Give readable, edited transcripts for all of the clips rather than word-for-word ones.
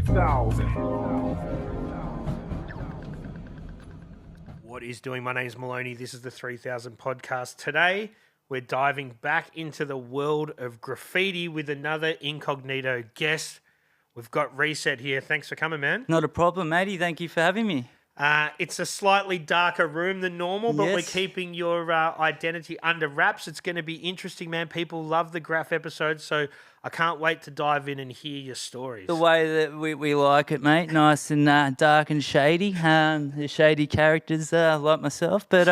3000. What is doing? My name is Maloney. This is the 3000 podcast. Today, we're diving back into the world of graffiti with another incognito guest. We've got Reset here. Thanks for coming, man. Not a problem, matey. Thank you for having me. It's a slightly darker room than normal, but we're Yes. keeping your identity under wraps. It's going to be interesting, man. People love the Graff episodes, so I can't wait to dive in and hear your stories. The way that we like it, mate. Nice and dark and shady. The shady characters like myself. But,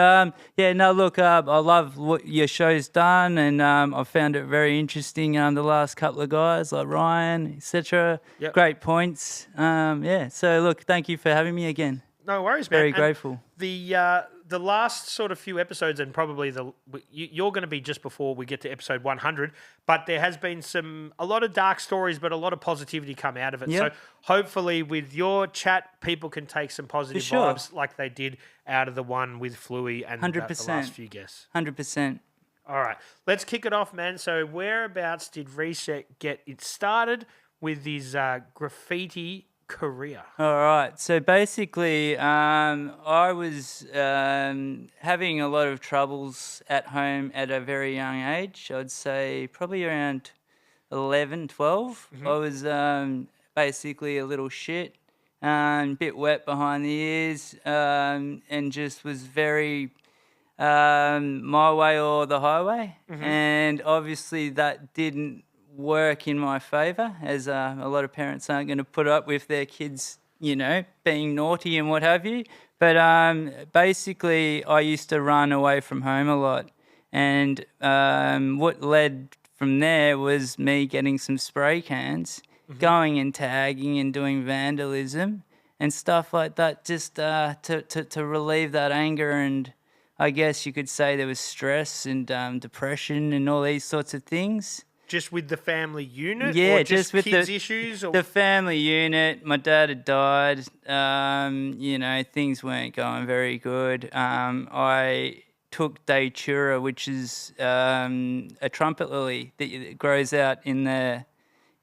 look, I love what your show's done, and I found it very interesting. The last couple of guys like Ryan, etc. Yep. Great points. So, look, thank you for having me again. No worries, man. Very And grateful. The last sort of few episodes, and probably you're going to be just before we get to episode 100, but there has been a lot of dark stories, but a lot of positivity come out of it. Yep. So hopefully with your chat, people can take some positive sure. vibes like they did out of the one with Fluey and the 100%. last few guests. 100%. All right, let's kick it off, man. So whereabouts did Reset get it started with his graffiti career? All right. So basically, I was having a lot of troubles at home at a very young age. I'd say probably around 11, 12. Mm-hmm. I was basically a little shit, bit wet behind the ears, and just was very my way or the highway. Mm-hmm. And obviously that didn't work in my favour, as a lot of parents aren't going to put up with their kids, being naughty and what have you. But basically, I used to run away from home a lot, and what led from there was me getting some spray cans, going and tagging and doing vandalism and stuff like that, just to relieve that anger. And I guess you could say there was stress and depression and all these sorts of things. Just with the family unit? Yeah, or just with kids' issues? Or? The family unit. My dad had died. Things weren't going very good. I took Datura, which is a trumpet lily that grows out in the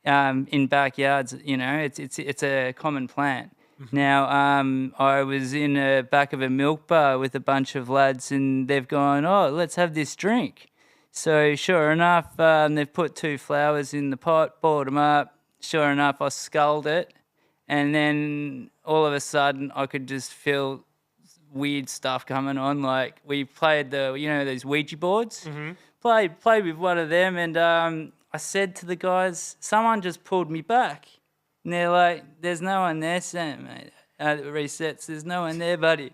in backyards. It's a common plant. Now, I was in the back of a milk bar with a bunch of lads, and they've gone, "Oh, let's have this drink." So sure enough, they've put 2 flowers in the pot, boiled them up. Sure enough, I sculled it. And then all of a sudden, I could just feel weird stuff coming on. Like we played those Ouija boards. Mm-hmm. Played with one of them, and I said to the guys, someone just pulled me back. And they're like, "There's no one there, Sam, mate. Resets, there's no one there, buddy."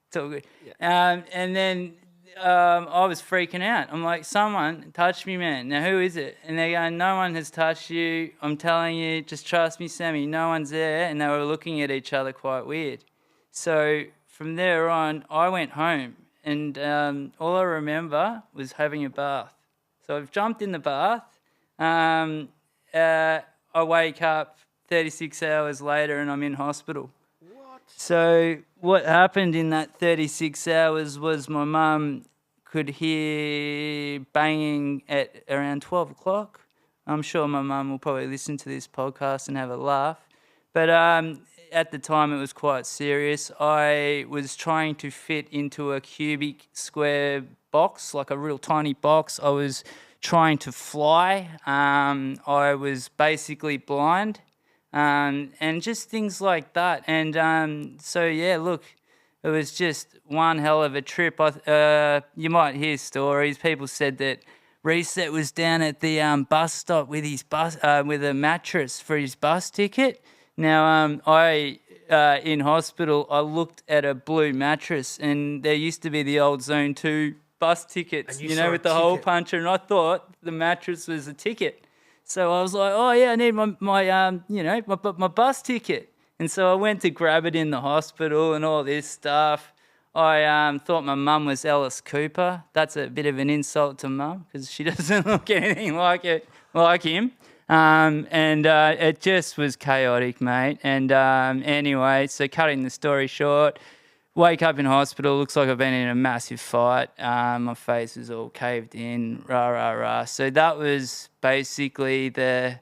It's all good. Yeah. And then I was freaking out. I'm like, "Someone touched me, man. Now who is it?" And they're going, "No one has touched you. I'm telling you, just trust me, Sammy. No one's there." And they were looking at each other quite weird. So from there on, I went home, and all I remember was having a bath. So I've jumped in the bath. I wake up 36 hours later, and I'm in hospital. So what happened in that 36 hours was my mum could hear banging at around 12 o'clock. I'm sure my mum will probably listen to this podcast and have a laugh. But at the time it was quite serious. I was trying to fit into a cubic square box, like a real tiny box. I was trying to fly. I was basically blind. And just things like that. And look, it was just one hell of a trip. You might hear stories. People said that Reset was down at the bus stop with his with a mattress for his bus ticket. Now, in hospital, I looked at a blue mattress, and there used to be the old Zone 2 bus tickets, with the hole puncher, and I thought the mattress was a ticket. So I was like, "Oh yeah, I need my bus ticket." And so I went to grab it in the hospital and all this stuff. I thought my mum was Alice Cooper. That's a bit of an insult to mum because she doesn't look anything like him. It just was chaotic, mate. And anyway, so cutting the story short, wake up in hospital, looks like I've been in a massive fight. My face is all caved in, rah, rah, rah. So that was basically the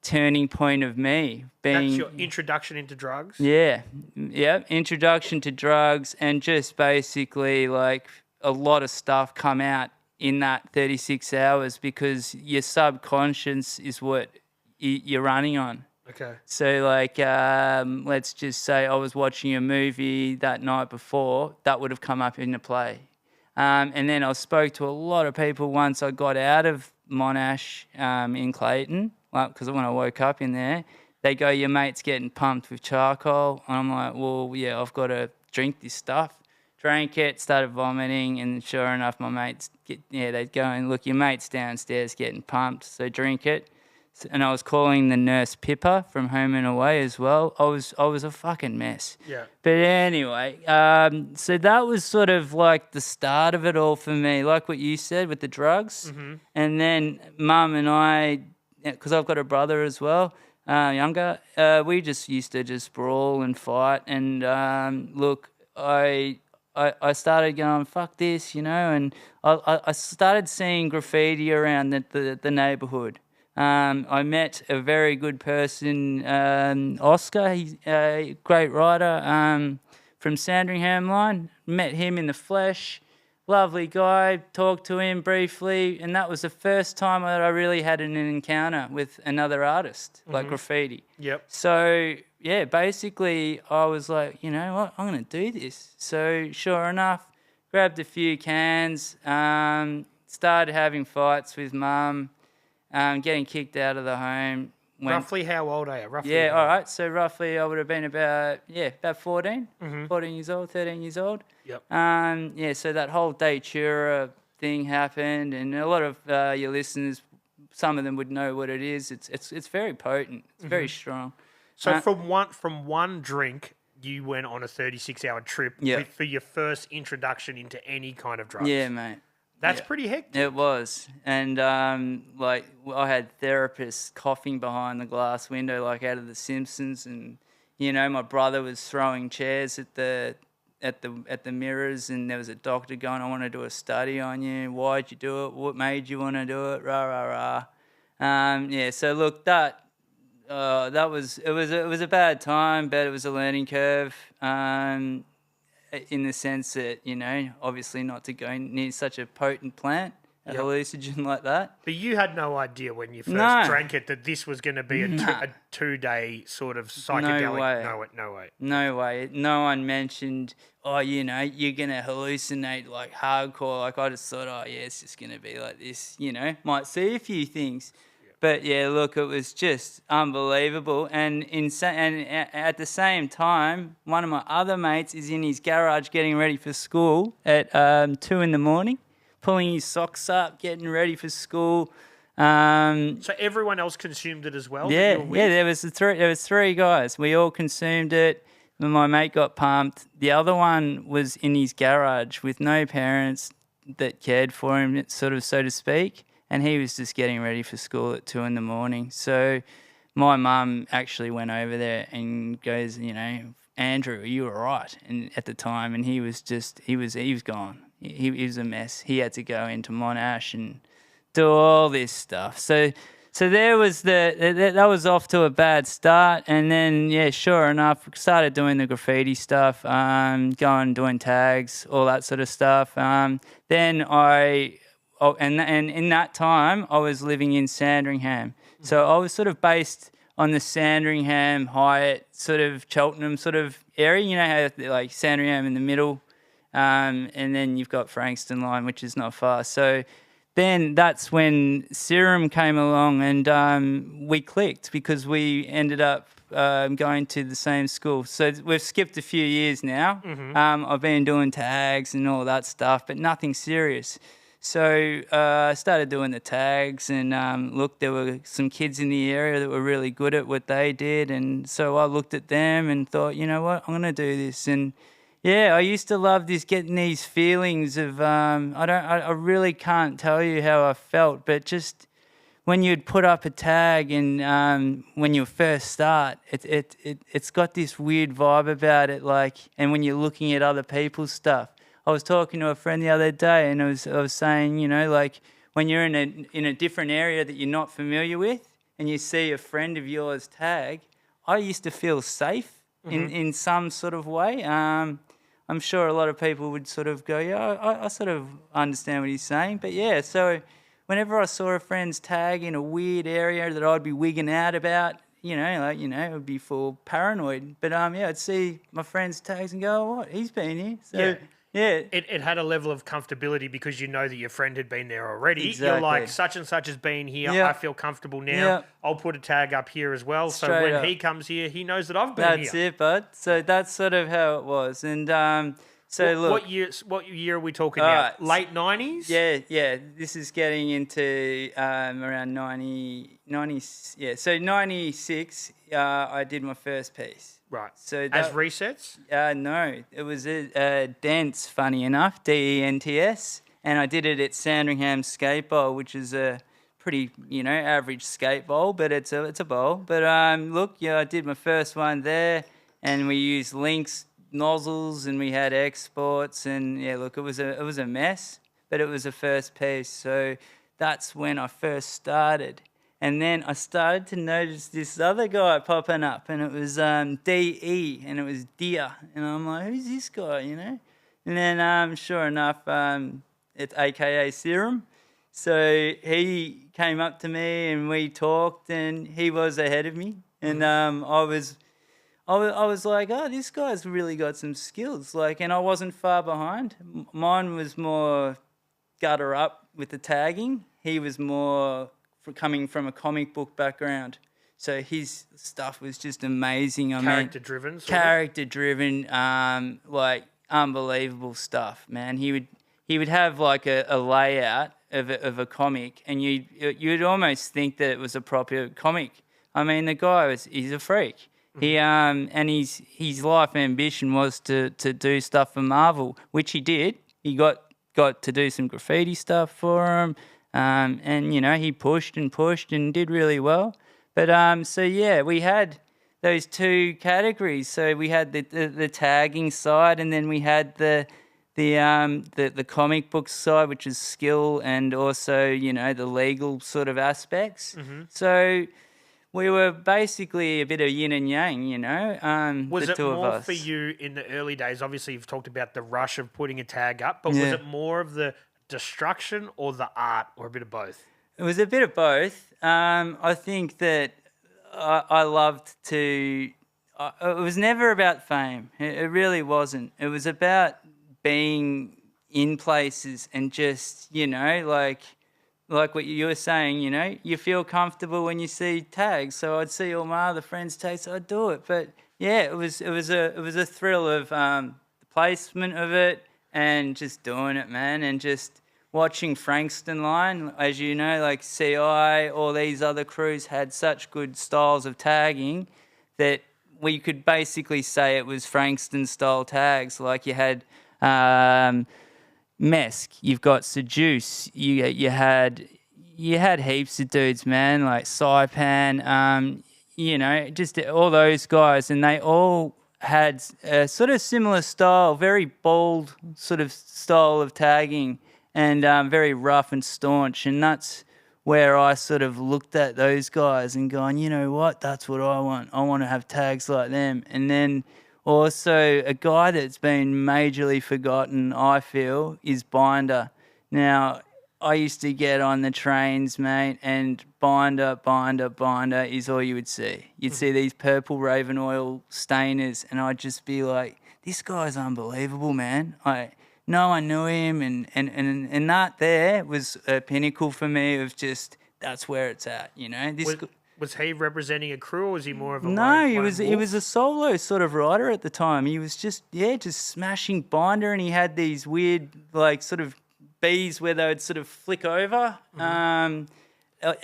turning point of me being. That's your introduction into drugs? Yeah, introduction to drugs, and just basically like a lot of stuff come out in that 36 hours because your subconscious is what you're running on. Okay. So like, let's just say I was watching a movie that night before, that would have come up into play. And then I spoke to a lot of people once I got out of Monash in Clayton, because when I woke up in there, they go, your mate's getting pumped with charcoal. And I'm like, well, yeah, I've got to drink this stuff. Drank it, started vomiting, and sure enough, my mates, they'd go and look, your mate's downstairs getting pumped, so drink it. And I was calling the nurse Pippa from Home and Away as well. I was a fucking mess. Yeah. But anyway, so that was sort of like the start of it all for me, like what you said with the drugs. Mm-hmm. And then Mum and I, because I've got a brother as well, younger, we just used to just brawl and fight. And look, I started going, fuck this, and I started seeing graffiti around the neighbourhood. I met a very good person, Oscar. He's a great writer from Sandringham line. Met him in the flesh. Lovely guy. Talked to him briefly. And that was the first time that I really had an encounter with another artist, like graffiti. Yep. So, yeah, basically I was like, you know what, I'm going to do this. So, sure enough, grabbed a few cans, started having fights with Mum. Getting kicked out of the home. Roughly how old are you? Roughly. Yeah, all right. So roughly I would have been about 14, Mm-hmm. 14 years old, 13 years old. Yep. So that whole Datura thing happened, and a lot of your listeners, some of them would know what it is. It's very potent. It's very strong. So from one drink, you went on a 36-hour trip for your first introduction into any kind of drugs. Yeah, mate. That's pretty hectic. It was. And, I had therapists coughing behind the glass window like out of The Simpsons. And, my brother was throwing chairs at the mirrors, and there was a doctor going, I want to do a study on you. Why'd you do it? What made you want to do it? Rah, rah, rah. So, look, it was a bad time, but it was a learning curve. In the sense that, obviously not to go near such a potent plant, a hallucinogen like that. But you had no idea when you first drank it that this was going to be a 2-day sort of psychedelic. No way. No way. No one mentioned, you're going to hallucinate like hardcore. Like I just thought, it's just going to be like this, might see a few things. But yeah, look, it was just unbelievable, and at the same time, one of my other mates is in his garage getting ready for school at 2 a.m, pulling his socks up, getting ready for school. So everyone else consumed it as well? Yeah, there was three guys. We all consumed it. My mate got pumped. The other one was in his garage with no parents that cared for him, sort of, so to speak. And he was just getting ready for school at 2 a.m. So my mum actually went over there and goes, Andrew, are you all right? And at the time, and he was gone. He was a mess. He had to go into Monash and do all this stuff. So there was that was off to a bad start. And then, sure enough, started doing the graffiti stuff, doing tags, all that sort of stuff. Then and in that time, I was living in Sandringham. So I was sort of based on the Sandringham, Hyatt, sort of Cheltenham sort of area. You know how like Sandringham in the middle, and then you've got Frankston line, which is not far. So then that's when Serum came along, and we clicked because we ended up going to the same school. So we've skipped a few years now. I've been doing tags and all that stuff, but nothing serious. So I started doing the tags, and there were some kids in the area that were really good at what they did, and so I looked at them and thought, you know what, I'm going to do this. And I used to love getting these feelings of I really can't tell you how I felt, but just when you'd put up a tag and when you first start, it's got this weird vibe about it, and when you're looking at other people's stuff. I was talking to a friend the other day, and I was saying, when you're in a different area that you're not familiar with, and you see a friend of yours tag, I used to feel safe in some sort of way. I'm sure a lot of people would sort of go, yeah, I sort of understand what he's saying. But yeah, so whenever I saw a friend's tag in a weird area that I'd be wigging out about, it would be full paranoid. But I'd see my friend's tags and go, oh, what? He's been here. So yeah. It had a level of comfortability because you know that your friend had been there already. Exactly. You're like, such and such has been here. Yep. I feel comfortable now. Yep. I'll put a tag up here as well. So Straight when up. he comes here, he knows that I've been here. That's it, bud. So that's sort of how it was. And look. What year are we talking All now? right. Late 90s? Yeah. This is getting into around 90. Yeah, so 96, I did my first piece. Right. So as resets? No, it was a dance, funny enough, DENTS, and I did it at Sandringham Skate Bowl, which is a pretty, average skate bowl, but it's a bowl. But I did my first one there, and we used Lynx nozzles, and we had exports, and it was a mess, but it was a first piece. So that's when I first started. And then I started to notice this other guy popping up, and it was DE, and it was Deer. And I'm like, who's this guy, And then, sure enough, it's AKA Serum. So he came up to me, and we talked, and he was ahead of me. And I was like, oh, this guy's really got some skills. And I wasn't far behind. Mine was more gutter up with the tagging. He was more coming from a comic book background, so his stuff was just amazing. Character-driven? Character-driven, unbelievable stuff, man. He would have a layout of a comic, and you'd almost think that it was a proper comic. I mean, the guy he's a freak. He and his life ambition was to do stuff for Marvel, which he did. He got to do some graffiti stuff for him. And he pushed and did really well. But we had those two categories. So we had the tagging side, and then we had the comic book side, which is skill, and also the legal sort of aspects. So we were basically a bit of yin and yang, Was the it two of more us. for you in the early days? Obviously, you've talked about the rush of putting a tag up, but was it more of the destruction or the art, or a bit of both? It was a bit of both. I think that I loved to... it was never about fame. It really wasn't. It was about being in places and just, like what you were saying, you feel comfortable when you see tags. So I'd see all my other friends' tags, so I'd do it. But yeah, it was a thrill of the placement of it and just doing it, man, and just watching Frankston line, as you know, like CI, all these other crews had such good styles of tagging that we could basically say it was Frankston style tags. Like you had Mesk, you've got Seduce, you had heaps of dudes, man, like Saipan, just all those guys, and they all had a sort of similar style, very bold sort of style of tagging, and very rough and staunch. And that's where I sort of looked at those guys and gone, you know what, that's what I want. I want to have tags like them. And then also a guy that's been majorly forgotten, I feel, is Binder. Now, I used to get on the trains, mate, and Binder is all you would see. You'd see these purple Raven oil stainers, and I'd just be like, this guy's unbelievable, man. No one knew him, and that there was a pinnacle for me of just, that's where it's at, Was he representing a crew, or was he more of a No, he was a solo sort of rider at the time. He was just smashing Binder, and he had these weird, like, sort of bees where they would sort of flick over.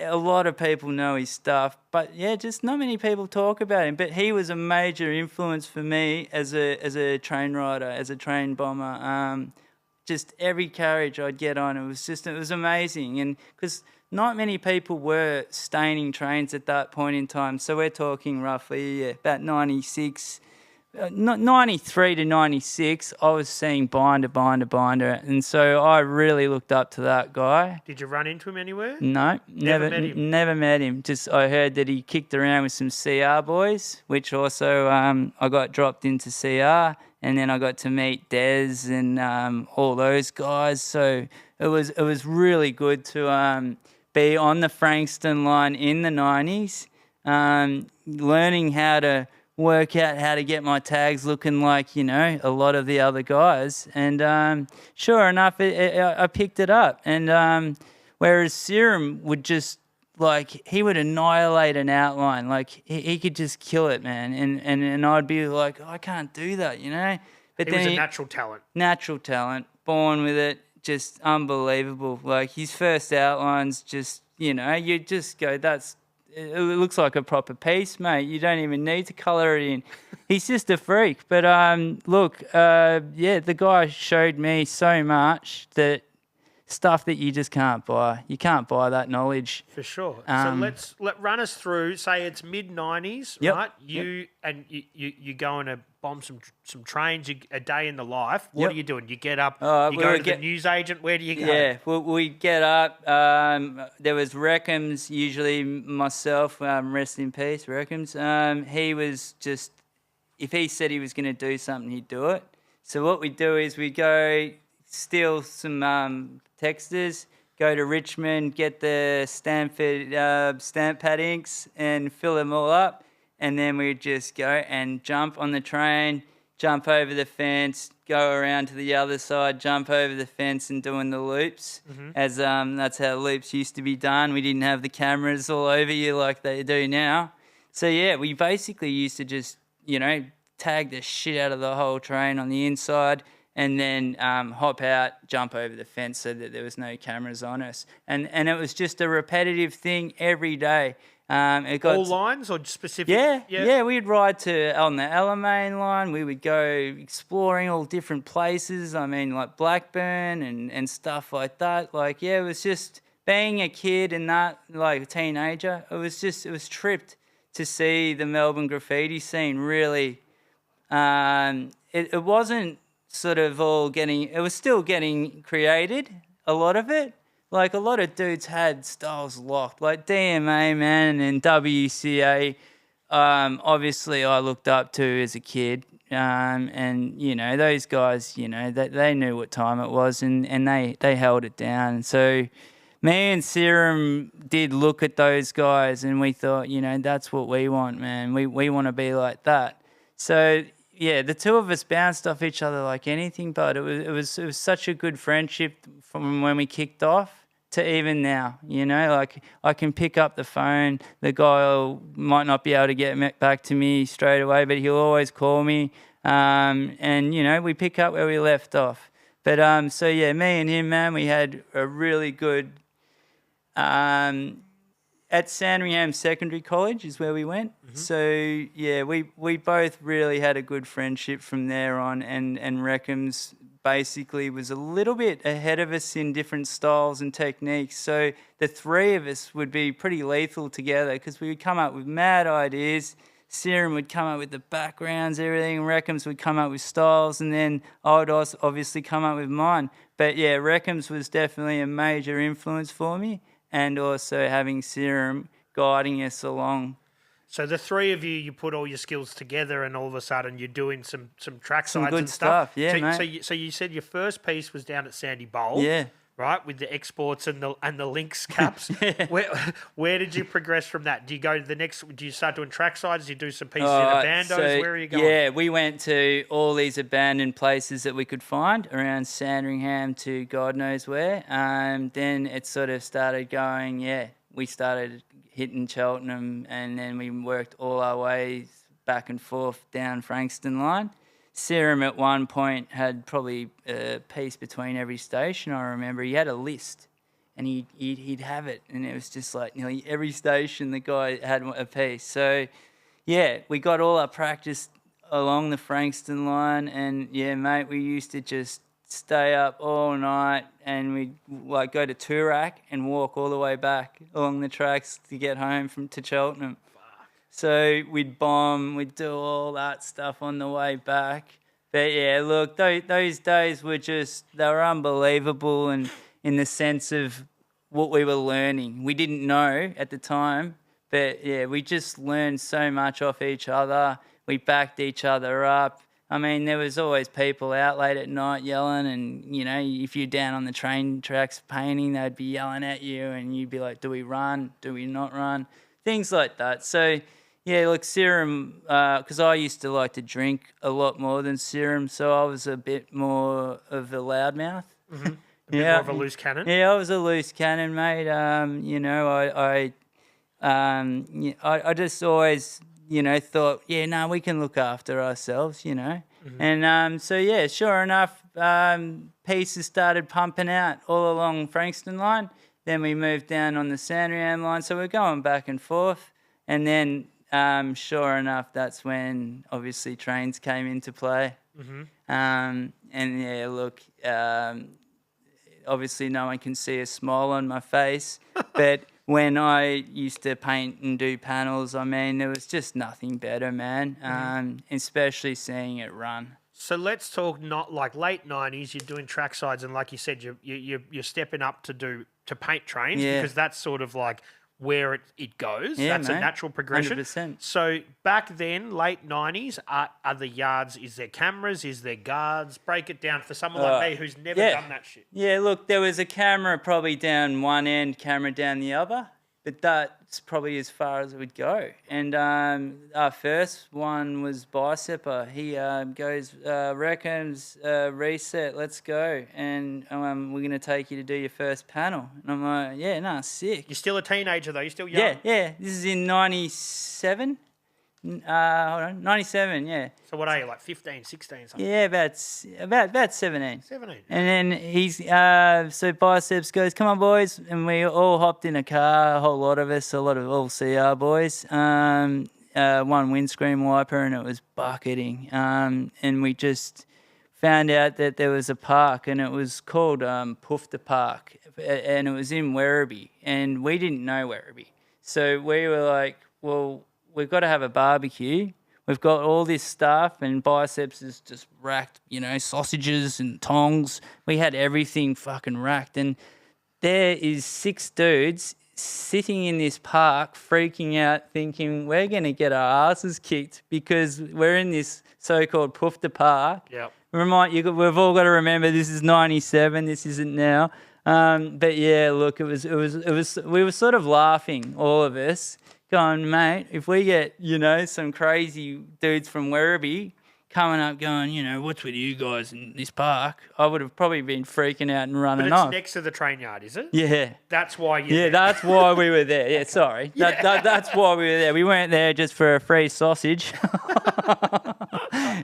A lot of people know his stuff, but yeah, just not many people talk about him. But he was a major influence for me as a train rider, as a train bomber. Just every carriage I'd get on, it was amazing. And because not many people were staining trains at that point in time. So we're talking roughly about 96, not 93 to 96, I was seeing binder. And so I really looked up to that guy. Did you run into him anywhere? No, Never met him? Never met him. Just I heard that he kicked around with some CR boys, which also I got dropped into CR, and then I got to meet Des and all those guys. So it was really good to be on the Frankston line in the 90s, learning how to work out how to get my tags looking like, a lot of the other guys. And sure enough, I picked it up. And whereas Serum would just, he would annihilate an outline. He could just kill it, man. And I'd be like, I can't do that, But He was a natural talent. Natural talent, born with it, just unbelievable. His first outlines just, you just go, it looks like a proper piece, mate. You don't even need to colour it in. He's just a freak. But the guy showed me so much that stuff that you just can't buy. You can't buy that knowledge. For sure. So run us through. Say it's mid-90s, Yep. right? You going to bomb some trains. A day in the life. What Yep. are you doing? You get up. We you go would to the newsagent. Where do you go? Yeah, we get up. There was Reckams, usually myself, rest in peace, Reckams. He was just, if he said he was going to do something, he'd do it. So what we do is we go steal some texters, go to Richmond, get the Stanford stamp pad inks and fill them all up. And then we'd just go and jump on the train, jump over the fence, go around to the other side, jump over the fence and doing the loops. As that's how loops used to be done. We didn't have the cameras all over you like they do now. So, yeah, we basically used to just, tag the shit out of the whole train on the inside and then hop out, jump over the fence so that there was no cameras on us. And it was just a repetitive thing every day. All lines or specific? Yeah, we'd ride on the Alamein line. We would go exploring all different places. I mean, like Blackburn and stuff like that. It was just being a kid and that, a teenager. It was tripped to see the Melbourne graffiti scene really. It wasn't sort of it was still getting created, a lot of it. A lot of dudes had styles locked, like DMA, man, and WCA. Obviously, I looked up to as a kid. And, those guys, they knew what time it was and they held it down. And so me and Serum did look at those guys and we thought, that's what we want, man. We want to be like that. So, yeah, the two of us bounced off each other like anything, but it was such a good friendship from when we kicked off to even now, I can pick up the phone. The guy might not be able to get back to me straight away, but he'll always call me. And, we pick up where we left off. But, so yeah, me and him, man, we had a really good, at Sandringham Secondary College is where we went. So, yeah, we both really had a good friendship from there on, and Reckams basically was a little bit ahead of us in different styles and techniques. So the three of us would be pretty lethal together because we would come up with mad ideas. Serum would come up with the backgrounds, everything. Reckams would come up with styles, and then I would also obviously come up with mine. But yeah, Reckams was definitely a major influence for me, and also having Serum guiding us along. So the three of you put all your skills together, and all of a sudden you're doing some tracksides good and stuff. Yeah, so, mate. So you said your first piece was down at Sandy Bowl. Yeah. Right, with the exports and the links caps. Where did you progress from that? Do you go to the next? Do you start doing tracksides? Do you do some pieces in abandos? Where are you going? Yeah, we went to all these abandoned places that we could find around Sandringham to God knows where. Then it sort of started going. Yeah, we started hitting Cheltenham, and then we worked all our way back and forth down Frankston line. Serum at one point had probably a piece between every station. I remember he had a list, and he'd have it, and it was just like nearly every station the guy had a piece. So, yeah, we got all our practice along the Frankston line, and yeah, mate, we used to just stay up all night, and we'd go to Toorak and walk all the way back along the tracks to get home to Cheltenham. So we'd bomb, we'd do all that stuff on the way back. But yeah, look, those days were they were unbelievable, and in the sense of what we were learning. We didn't know at the time, but yeah, we just learned so much off each other. We backed each other up. I mean, there was always people out late at night yelling, and, you know, if you're down on the train tracks painting, they'd be yelling at you, and you'd be like, do we run? Do we not run? Things like that. So, yeah, look, Serum, because I used to like to drink a lot more than Serum, so I was a bit more of a loudmouth. Mm-hmm. A bit more of a loose cannon? Yeah, I was a loose cannon, mate. You know, I just always, you know, thought, yeah, no, we can look after ourselves, you know. Mm-hmm. And so, yeah, sure enough, pieces started pumping out all along Frankston line. Then we moved down on the Sandringham line. So we're going back and forth. And then, sure enough, that's when obviously trains came into play. Mm-hmm. And yeah, look, obviously no one can see a smile on my face, but when I used to paint and do panels, I mean, there was just nothing better, man, especially seeing it run. So let's talk not like late 90s, you're doing tracksides, and like you said, you're stepping up to paint trains, because that's sort of like where it goes. Yeah, that's, mate, a natural progression. 100%. So back then, late 90s, are the yards, is there cameras, is there guards? Break it down for someone like me who's never done that shit. Yeah, look, there was a camera probably down one end, camera down the other, but that's probably as far as it would go. And our first one was Bicepper. He goes, reckons, reset, let's go. And we're going to take you to do your first panel. And I'm like, yeah, no, sick. You're still a teenager, though. You're still young. Yeah. This is in 97. Hold on, 97, yeah. So what are you, like 15, 16 something? Yeah, about 17. 17. And then he's, so Biceps goes, come on, boys. And we all hopped in a car, a whole lot of us, all CR boys. One windscreen wiper, and it was bucketing. And we just found out that there was a park, and it was called Pufta Park. And it was in Werribee. And we didn't know Werribee. So we were like, well, we've got to have a barbecue. We've got all this stuff, and Biceps is just racked, you know, sausages and tongs. We had everything fucking racked. And there is 6 dudes sitting in this park freaking out thinking we're going to get our asses kicked because we're in this so-called Pufta Park. Yep. We've all got to remember this is 97. This isn't now. But yeah, look, it was. We were sort of laughing, all of us, going, mate, if we get, you know, some crazy dudes from Werribee coming up going, you know, what's with you guys in this park? I would have probably been freaking out and running off. But it's next to the train yard, is it? Yeah. That's why you're there. That's why we were there. Yeah, sorry. That's why we were there. We weren't there just for a free sausage.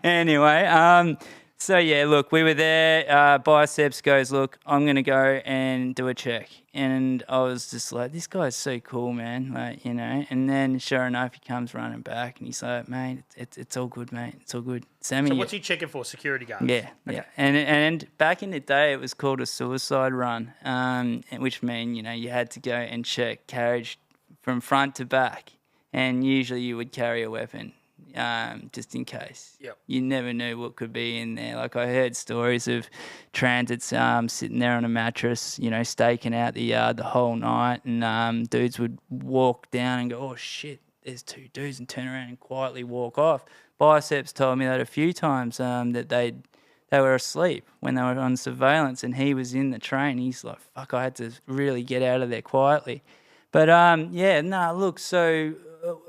Anyway, so yeah, look, we were there. Biceps goes, look, I'm going to go and do a check. And I was just like, this guy's so cool, man. Like, you know, and then sure enough, he comes running back and he's like, mate, it's all good, mate. It's all good. Sammy. So what's he checking for? Security guard? Yeah, okay. Yeah. And back in the day, it was called a suicide run, which meant, you know, you had to go and check carriage from front to back. And usually you would carry a weapon. Just in case. Yep. You never knew what could be in there. Like I heard stories of transits sitting there on a mattress, you know, staking out the yard the whole night, and dudes would walk down and go, oh shit, there's 2 dudes, and turn around and quietly walk off. Biceps told me that a few times, that they were asleep when they were on surveillance, and he was in the train. He's like, fuck, I had to really get out of there quietly. But look, so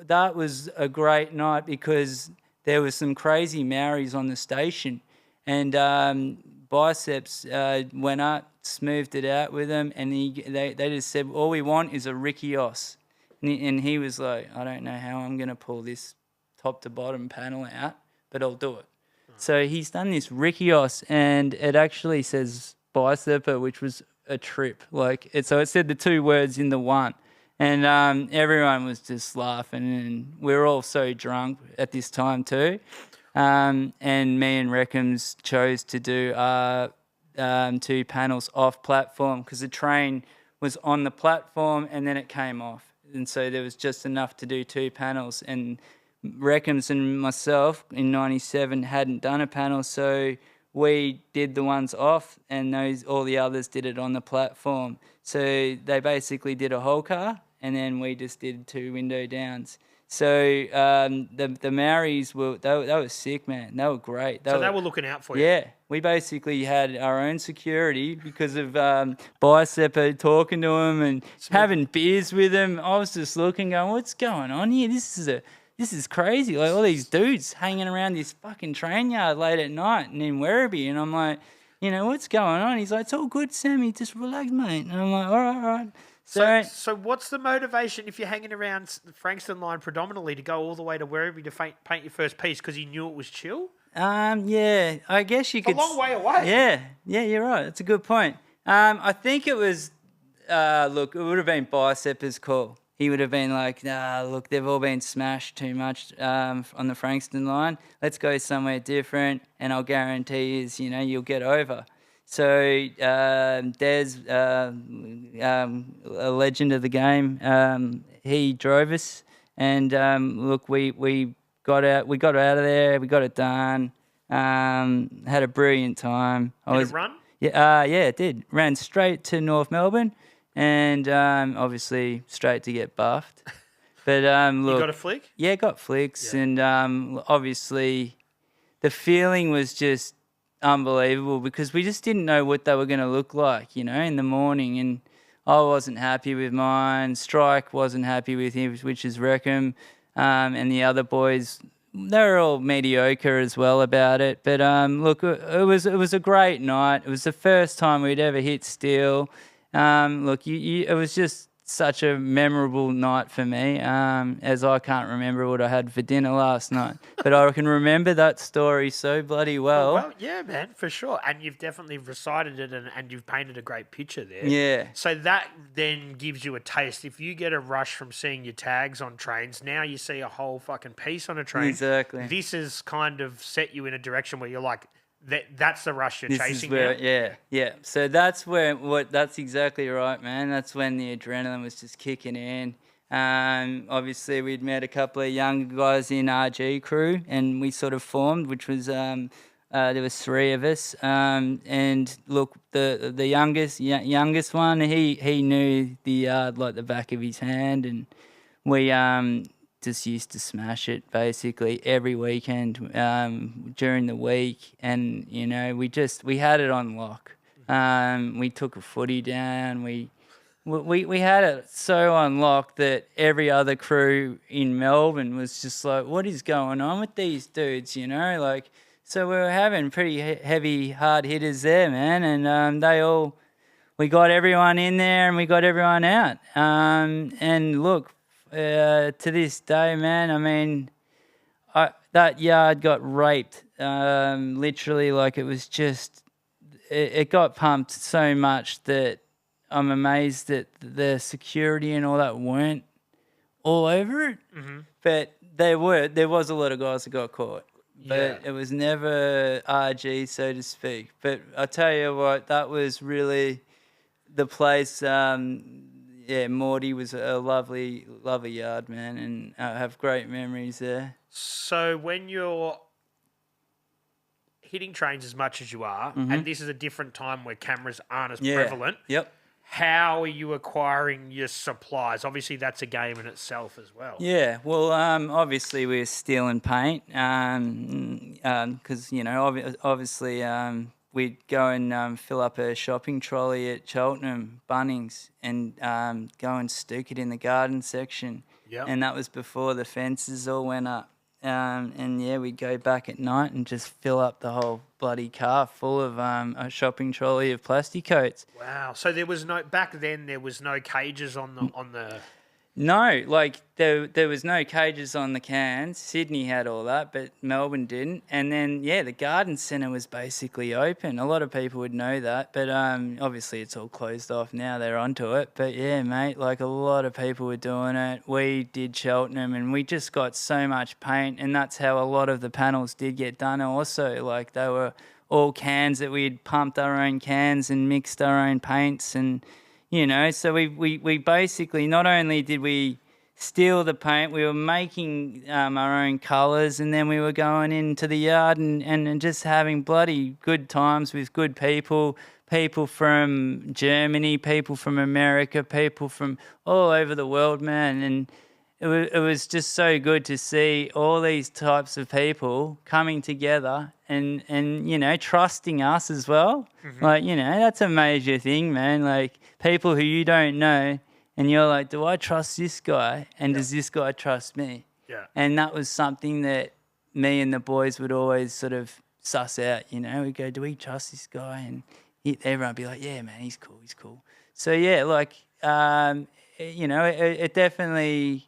that was a great night because there was some crazy Maoris on the station, and Biceps went up, smoothed it out with them, and they just said, all we want is a Rikios. And he was like, I don't know how I'm going to pull this top to bottom panel out, but I'll do it. So he's done this Rikios, and it actually says Bicepper, which was a trip. So it said the 2 words in the one. And everyone was just laughing, and we were all so drunk at this time too. And me and Reckhams chose to do 2 panels off platform because the train was on the platform and then it came off. and so there was just enough to do 2 panels. And Reckams and myself in '97 hadn't done a panel, so we did the ones off, and all the others did it on the platform. So they basically did a whole car, and then we just did 2 window downs. So the Maoris they were sick, man. They were great. They were looking out for you. Yeah, we basically had our own security because of Bicep talking to him and having beers with him. I was just looking, going, "What's going on here? This is crazy. Like all these dudes hanging around this fucking train yard late at night and in Werribee." And I'm like, what's going on? He's like, "It's all good, Sammy. Just relax, mate." And I'm like, all right. So what's the motivation if you're hanging around the Frankston line predominantly to go all the way to Werribee to paint your first piece because you knew it was chill? Yeah, I guess you could. A long way away. Yeah, you're right. That's a good point. I think it was, look, it would have been Bicep's call. He would have been like, look, they've all been smashed too much on the Frankston line. Let's go somewhere different, and I'll guarantee you'll get over. So Des, a legend of the game, he drove us, and look, we got out of there. We got it done. Had a brilliant time. Did it run? Yeah, it did. Ran straight to North Melbourne. And obviously straight to get buffed. But look, you got a flick? Yeah, got flicks. Yeah. And obviously the feeling was just unbelievable because we just didn't know what they were going to look like, in the morning. And I wasn't happy with mine. Strike wasn't happy with his, which is Wreckham. And the other boys, they were all mediocre as well about it. But look, it was a great night. It was the first time we'd ever hit steel. Look, it was just such a memorable night for me, as I can't remember what I had for dinner last night. But I can remember that story so bloody well. Well, yeah, man, for sure. And you've definitely recited it and you've painted a great picture there. Yeah. So that then gives you a taste. If you get a rush from seeing your tags on trains, now you see a whole fucking piece on a train. Exactly. This has kind of set you in a direction where you're like, that's the rush you're chasing where, now. Yeah. So that's that's exactly right, man. That's when the adrenaline was just kicking in. Obviously we'd met a couple of young guys in RG crew, and we sort of formed, which was there was 3 of us. And look, the youngest one, he knew the yard like the back of his hand, and we just used to smash it basically every weekend during the week, and we had it on lock. We took a footy down. We had it so on lock that every other crew in Melbourne was just like, what is going on with these dudes? So we were having pretty heavy hard hitters there, man, and we got everyone in there and we got everyone out. And look, to this day, man, I mean, that yard got raped, literally. Like it was just, it got pumped so much that I'm amazed that the security and all that weren't all over it. Mm-hmm. But there was a lot of guys that got caught. But it was never RG, so to speak. But I tell you what, that was really the place. Marty was a lovely yard, man, and I have great memories there. So when you're hitting trains as much as you are, mm-hmm. and this is a different time where cameras aren't as prevalent, yep. How are you acquiring your supplies? Obviously, that's a game in itself as well. Yeah, well, obviously we're stealing paint, because obviously we'd go and fill up a shopping trolley at Cheltenham, Bunnings, and go and stoke it in the garden section. Yep. And that was before the fences all went up. We'd go back at night and just fill up the whole bloody car full of a shopping trolley of plastic coats. Wow. So there was back then there was no cages on the No, like there was no cages on the cans. Sydney had all that, but Melbourne didn't. And then the garden centre was basically open. A lot of people would know that, but obviously it's all closed off now. They're onto it. But yeah, mate, like a lot of people were doing it. We did Cheltenham, and we just got so much paint, and that's how a lot of the panels did get done. Also, like they were all cans that we'd pumped our own cans and mixed our own paints, and you know. So we basically, not only did we steal the paint, we were making our own colours, and then we were going into the yard and just having bloody good times with good people from Germany, people from America, people from all over the world, man. And it was just so good to see all these types of people coming together and you know, trusting us as well. Like, you know, that's a major thing, man. Like, people who you don't know, and you're like, do I trust this guy? And does this guy trust me? Yeah. And that was something that me and the boys would always sort of suss out, you know. We'd go, do we trust this guy? And everyone would be like, yeah, man, he's cool. So, yeah, like, you know, it definitely...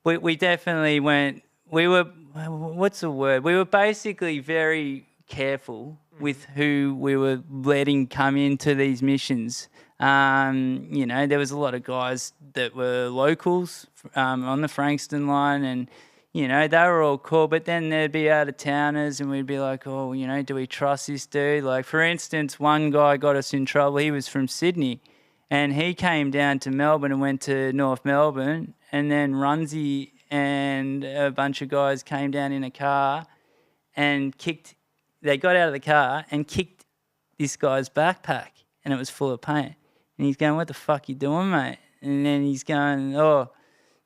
We definitely went... We were... What's the word? We were basically very careful with who we were letting come into these missions. You know, there was a lot of guys that were locals on the Frankston line, and, you know, they were all cool. But then there'd be out-of-towners, and we'd be like, oh, you know, do we trust this dude? Like, for instance, one guy got us in trouble. He was from Sydney, and he came down to Melbourne and went to North Melbourne, and then Runzy and a bunch of guys came down in a car and kicked... They got out of the car and kicked this guy's backpack, and it was full of paint. And he's going, what the fuck you doing, mate? And then he's going, oh,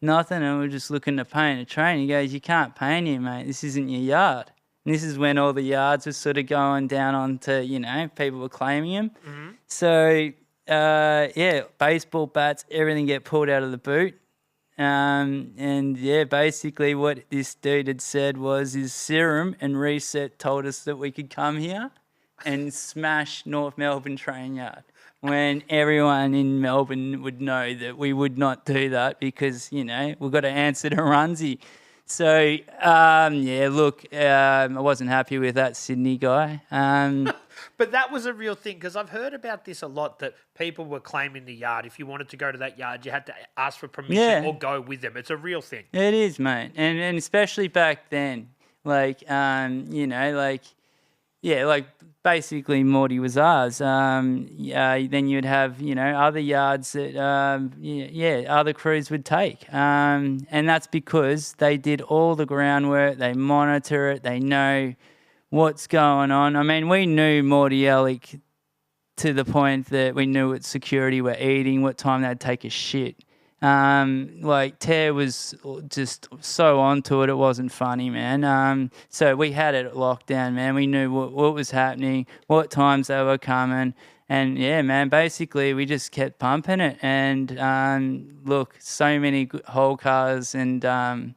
nothing. And we're just looking to paint a train. He goes, you can't paint here, mate. This isn't your yard. And this is when all the yards were sort of going down onto, you know, people were claiming them. So, yeah, baseball bats, everything get pulled out of the boot. And, yeah, basically what this dude had said was his Serum and Reset told us that we could come here and smash North Melbourne train yard, when everyone in Melbourne would know that we would not do that because, you know, we've got to answer to Runzy. So, yeah, look, I wasn't happy with that Sydney guy. But that was a real thing, because I've heard about this a lot, that people were claiming the yard. If you wanted to go to that yard, you had to ask for permission or go with them. It's a real thing. It is, mate. And especially back then, like, you know, like, yeah, like basically Marty was ours. Then you'd have, you know, other yards that, other crews would take. And that's because they did all the groundwork, they monitor it, they know what's going on. I mean, we knew Marty Alec to the point that we knew what security were eating, what time they'd take a shit. Like, Tear was just so onto it, it wasn't funny, man. So we had it locked down, man. We knew what was happening, what times they were coming. And, yeah, man, basically we just kept pumping it. And, look, so many whole cars and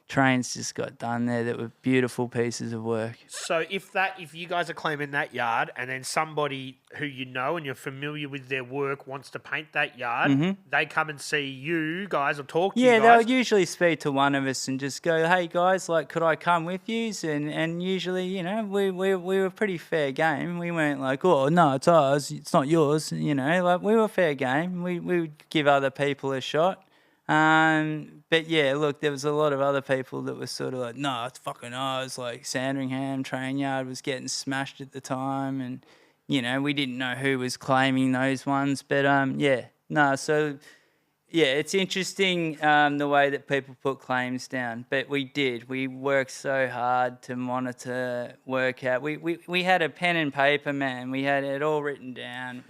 trains just got done there that were beautiful pieces of work. So if you guys are claiming that yard, and then somebody who you know and you're familiar with their work wants to paint that yard, they come and see you guys or talk to you guys? Yeah, they'll usually speak to one of us and just go, hey guys, like, could I come with you? And usually, you know, we were pretty fair game. We weren't like, oh no, it's ours, it's not yours, you know, like, we were fair game. We would give other people a shot. But yeah, look, there was a lot of other people that were sort of like, no, it's fucking ours. Like, Sandringham train yard was getting smashed at the time, and, you know, we didn't know who was claiming those ones. But yeah, no, so yeah, it's interesting the way that people put claims down. But we worked so hard to monitor, work out. We had a pen and paper, man. We had it all written down.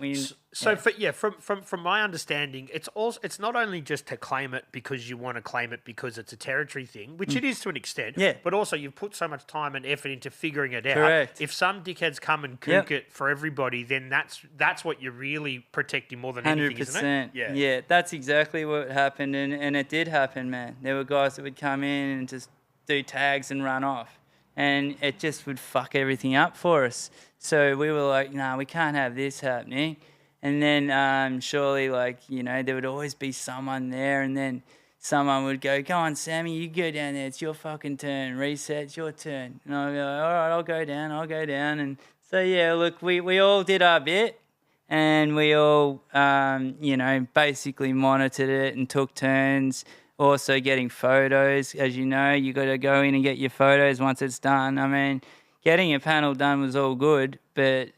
From my understanding, it's not only just to claim it because you want to claim it because it's a territory thing, which it is to an extent. Yeah. But also you've put so much time and effort into figuring it out. Correct. If some dickheads come and kook it for everybody, then that's what you're really protecting more than anything, isn't it? 100%. Yeah, that's exactly what happened, and it did happen, man. There were guys that would come in and just do tags and run off, and it just would fuck everything up for us. So we were like, nah, we can't have this happening. And then surely, like, you know, there would always be someone there, and then someone would go on, Sammy, you go down there. It's your fucking turn. Reset, it's your turn. And I'll go, all right, I'll go down. And so, yeah, look, we all did our bit, and we all, you know, basically monitored it and took turns. Also getting photos. As you know, you got to go in and get your photos once it's done. I mean, getting a panel done was all good, but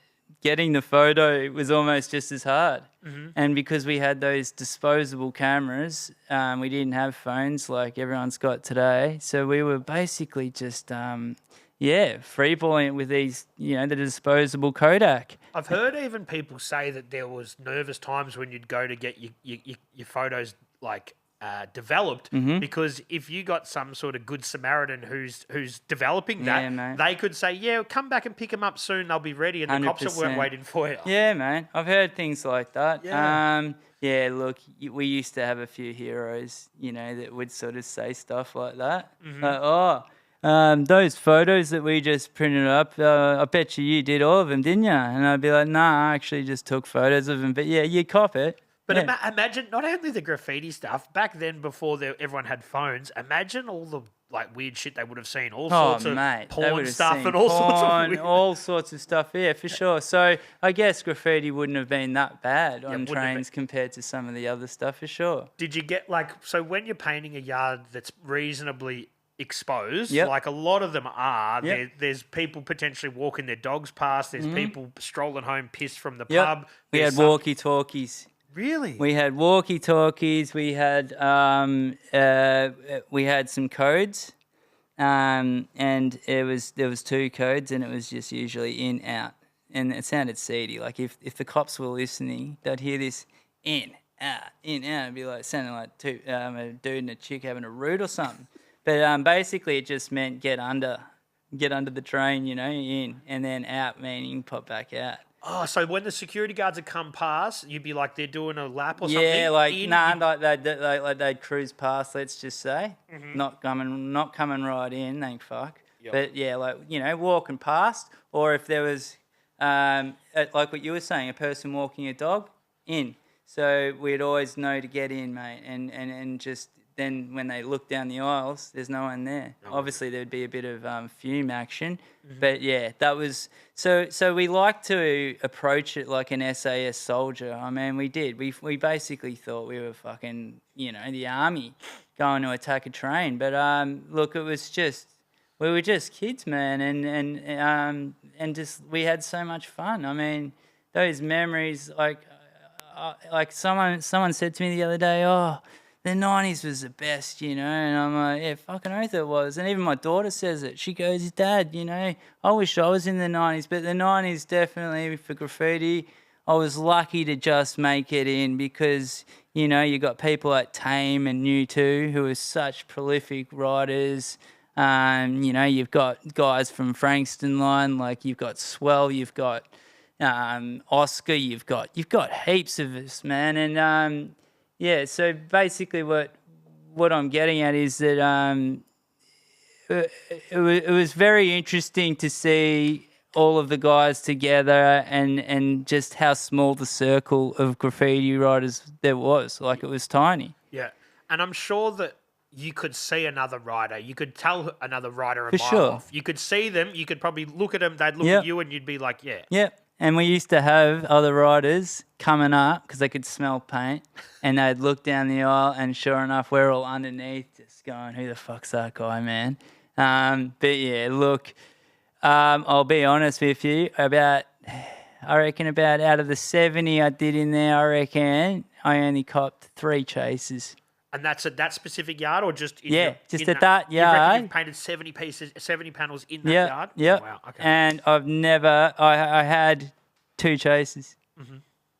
getting the photo was almost just as hard. And because we had those disposable cameras, we didn't have phones like everyone's got today. So we were basically just, freeballing it with these, the disposable Kodak. I've heard even people say that there was nervous times when you'd go to get your photos developed, because if you got some sort of good Samaritan who's developing that, mate. they could say, yeah, come back and pick them up soon, they'll be ready, and the cops 100%. weren't waiting for you. Yeah, man. I've heard things like that. Yeah. Look, we used to have a few heroes, that would sort of say stuff like that. Those photos that we just printed up, I bet you did all of them, didn't you? And I'd be like, nah, I actually just took photos of them. But yeah, you cop it. But yeah. Imagine not only the graffiti stuff, back then before everyone had phones, imagine all the weird shit they would have seen, all sorts of porn stuff and all sorts of stuff, yeah, for sure. So I guess graffiti wouldn't have been that bad on trains compared to some of the other stuff, for sure. Did you get, so when you're painting a yard that's reasonably exposed, Yep. like a lot of them are, Yep. there's people potentially walking their dogs past, there's people strolling home pissed from the Yep. pub. We had walkie-talkies. Really? We had walkie-talkies. We had some codes, and there was 2 codes, and it was just usually in out, and it sounded seedy. Like if the cops were listening, they'd hear this in out. It'd be like sounding like a dude and a chick having a root or something. But basically, it just meant get under the train, in, and then out meaning pop back out. Oh, so when the security guards would come past, you'd be like they're doing a lap or something? Yeah, like they'd cruise past, let's just say. Not coming right in, thank fuck. Yep. But yeah, walking past, or if there was, like what you were saying, a person walking a dog, in. So we'd always know to get in, mate, and just then when they look down the aisles, there's no one there. Obviously, there'd be a bit of fume action. But yeah, that was so we like to approach it like an SAS soldier. I mean, we did. We basically thought we were fucking, the army going to attack a train. But look, we were just kids, man, and just we had so much fun. I mean, those memories, like someone said to me the other day, oh, the 90s was the best, and I'm like, yeah, fucking oath it was. And even my daughter says it. She goes, Dad, I wish I was in the 90s, but the 90s definitely for graffiti, I was lucky to just make it in because, you got people like Tame and New Too who are such prolific writers. You've got guys from Frankston Line, like you've got Swell, you've got Oscar, you've got heaps of us, man. And yeah, so basically what I'm getting at is that it was very interesting to see all of the guys together and just how small the circle of graffiti writers there was. Like, it was tiny. Yeah, and I'm sure that you could see another writer. You could tell another writer a For mile sure. off. You could see them. You could probably look at them. They'd look at you and you'd be like, yeah. Yep. And we used to have other writers coming up because they could smell paint, and they'd look down the aisle, and sure enough, we're all underneath just going, who the fuck's that guy, man? But yeah, look, I'll be honest with you, I reckon about out of the 70 I did in there, I reckon I only copped 3 chases. And that's at that specific yard, or just in just at that You reckon yard. you've painted 70 panels in that yard? Yeah. Oh, wow. Okay. And I had 2 chases.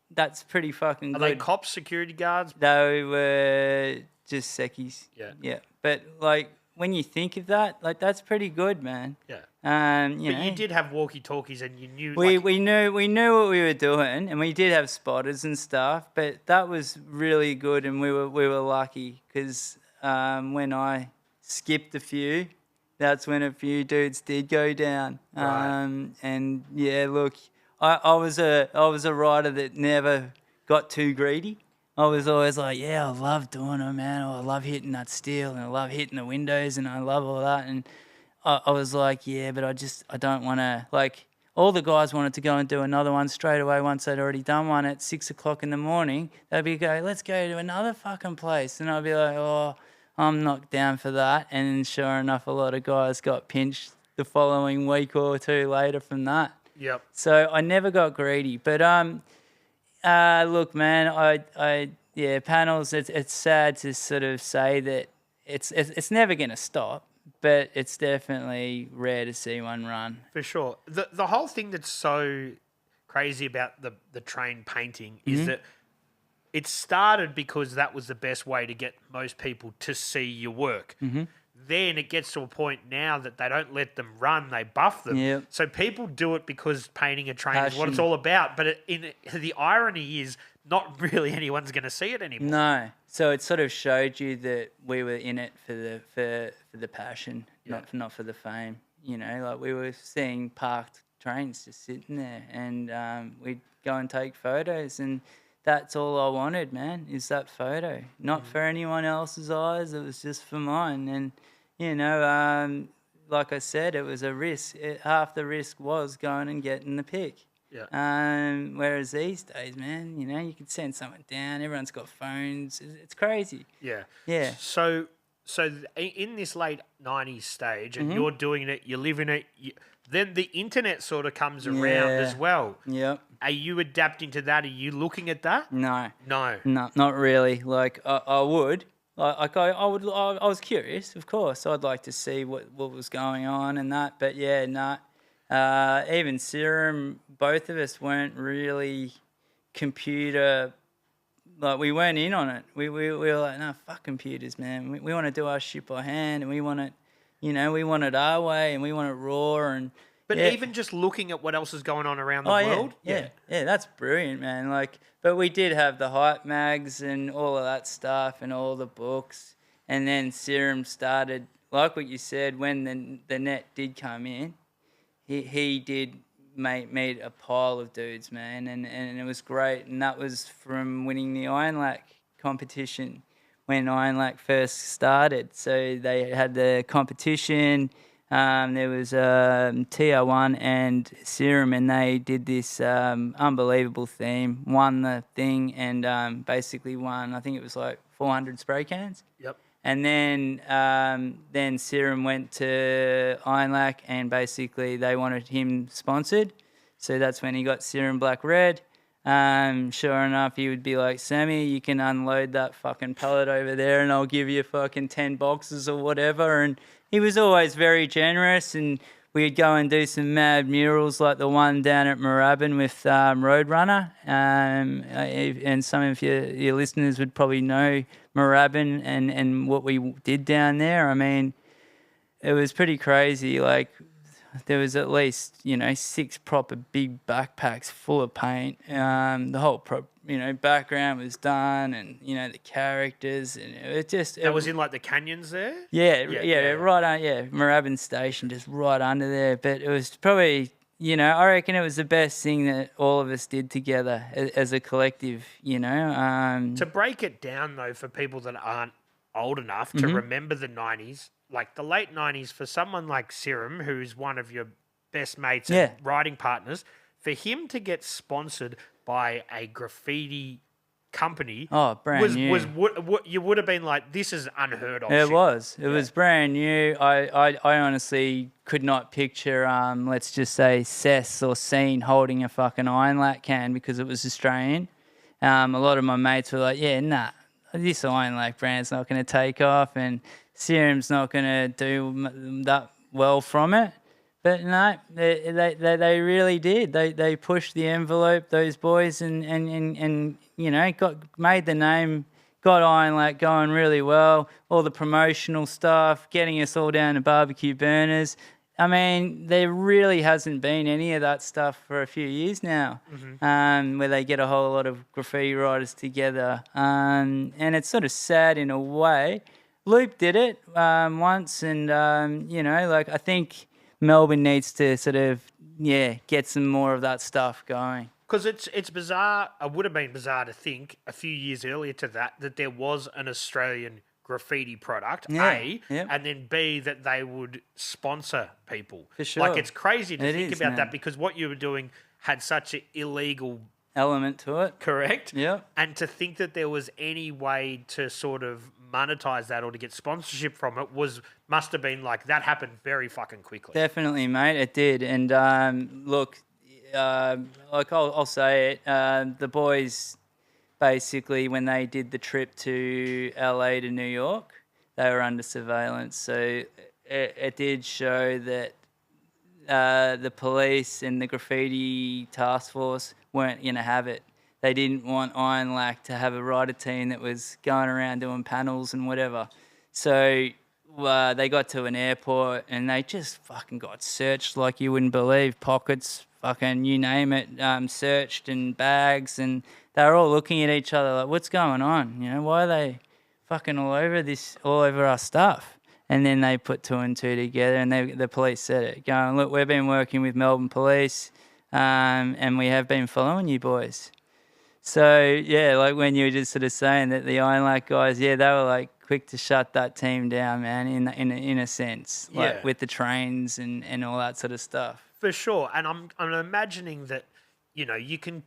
That's pretty fucking Are good. they cops, security guards? They were just seckies. Yeah. Yeah. But like when you think of that, like that's pretty good, man. Yeah. But You did have walkie-talkies, and you knew. We knew what we were doing, and we did have spotters and stuff. But that was really good, and we were lucky because when I skipped a few, that's when a few dudes did go down. Right. And yeah, look, I was a writer that never got too greedy. I was always like, yeah, I love doing it, man. Oh, I love hitting that steel, and I love hitting the windows, and I love all that. And I was like, yeah, but I don't want to, like, all the guys wanted to go and do another one straight away once they'd already done one at 6 o'clock in the morning. They'd be go, let's go to another fucking place. And I'd be like, oh, I'm not down for that. And sure enough, a lot of guys got pinched the following week or 2 later from that. Yep. So I never got greedy. But look, man, yeah, panels. It's sad to sort of say that it's never going to stop, but it's definitely rare to see one run. For sure. The whole thing that's so crazy about the train painting is that it started because that was the best way to get most people to see your work. Then it gets to a point now that they don't let them run, they buff them. Yep. So people do it because painting a train is what it's Passion. all about. But the irony is not really anyone's going to see it anymore. No. So it sort of showed you that we were in it for the passion, not for the fame. You know, like we were seeing parked trains just sitting there, and we'd go and take photos, and that's all I wanted, man, is that photo. Not for anyone else's eyes, it was just for mine. And, you know, like I said, it was a risk. Half the risk was going and getting the pic. Yeah. Whereas these days, man, you know, you can send someone down. Everyone's got phones. It's crazy. Yeah. Yeah. So in this late 90s stage, and you're doing it, you're living it, then the internet sort of comes around as well. Yep. Are you adapting to that? Are you looking at that? No. No. No, not really. Like I would. I was curious, of course. I'd like to see what was going on and that. But yeah, no. Even Serum, both of us weren't really computer. Like we weren't in on it. We were like, no, fuck computers, man. We want to do our shit by hand, and we want it. You know, we want it our way, and we want it raw. And But even just looking at what else is going on around the world, yeah, that's brilliant, man. Like, but we did have the hype mags and all of that stuff, and all the books, and then Serum started, like what you said, when the net did come in, he did meet a pile of dudes, man, and it was great, and that was from winning the Ironlak competition when Ironlak first started. So they had the competition. There was TR1 and Serum, and they did this unbelievable theme, won the thing, and basically won, I think it was like 400 spray cans. Yep. And then Serum went to Ironlak, and basically they wanted him sponsored. So that's when he got Serum Black Red. Sure enough, he would be like, Sammy, you can unload that fucking pallet over there and I'll give you fucking 10 boxes or whatever. And he was always very generous, and we'd go and do some mad murals like the one down at Moorabbin with Roadrunner. And some of your listeners would probably know Moorabbin and what we did down there. I mean, it was pretty crazy. Like, there was at least, 6 proper big backpacks full of paint. The whole background was done, and the characters, and it just. That was in like the canyons there. Yeah, right on. Yeah, Moorabbin Station, just right under there. But it was probably, I reckon it was the best thing that all of us did together as a collective. To break it down though, for people that aren't old enough to remember the 90s. Like the late 90s, for someone like Serum, who's one of your best mates and writing partners, for him to get sponsored by a graffiti company, brand new. You would have been like, this is unheard of. It was brand new. I honestly could not picture, let's just say, Cess or Scene holding a fucking Ironlak can because it was Australian. A lot of my mates were like, yeah, nah, this Ironlak brand's not going to take off, and Serum's not going to do that well from it. But no, they really did. They pushed the envelope, those boys, and made the name, got Ironlak going really well. All the promotional stuff, getting us all down to barbecue burners. I mean, there really hasn't been any of that stuff for a few years now, where they get a whole lot of graffiti writers together. And it's sort of sad in a way. Loop did it once, and, I think Melbourne needs to sort of, get some more of that stuff going. Because it's bizarre. It would have been bizarre to think a few years earlier to that there was an Australian graffiti product, and then B, that they would sponsor people. For sure. Like, it's crazy to think about that, because what you were doing had such an illegal element to it. Correct. Yeah. And to think that there was any way to sort of monetize that or to get sponsorship from it must have been like, that happened very fucking quickly. Definitely, mate. It did. And look, like I'll say it, the boys basically when they did the trip to LA to New York, they were under surveillance. So it did show that the police and the graffiti task force weren't going to have it. They didn't want Ironlak to have a rider team that was going around doing panels and whatever. So they got to an airport and they just fucking got searched like you wouldn't believe. Pockets, fucking you name it, searched, and bags, and they were all looking at each other like, what's going on? You know, why are they fucking all over our stuff? And then they put two and two together, and the police said it, going, look, we've been working with Melbourne Police, and we have been following you boys. So, yeah, like when you were just sort of saying that the Ironlak guys, yeah, they were like quick to shut that team down, man, in a sense, like with the trains and all that sort of stuff. For sure. And I'm imagining that, you know, you can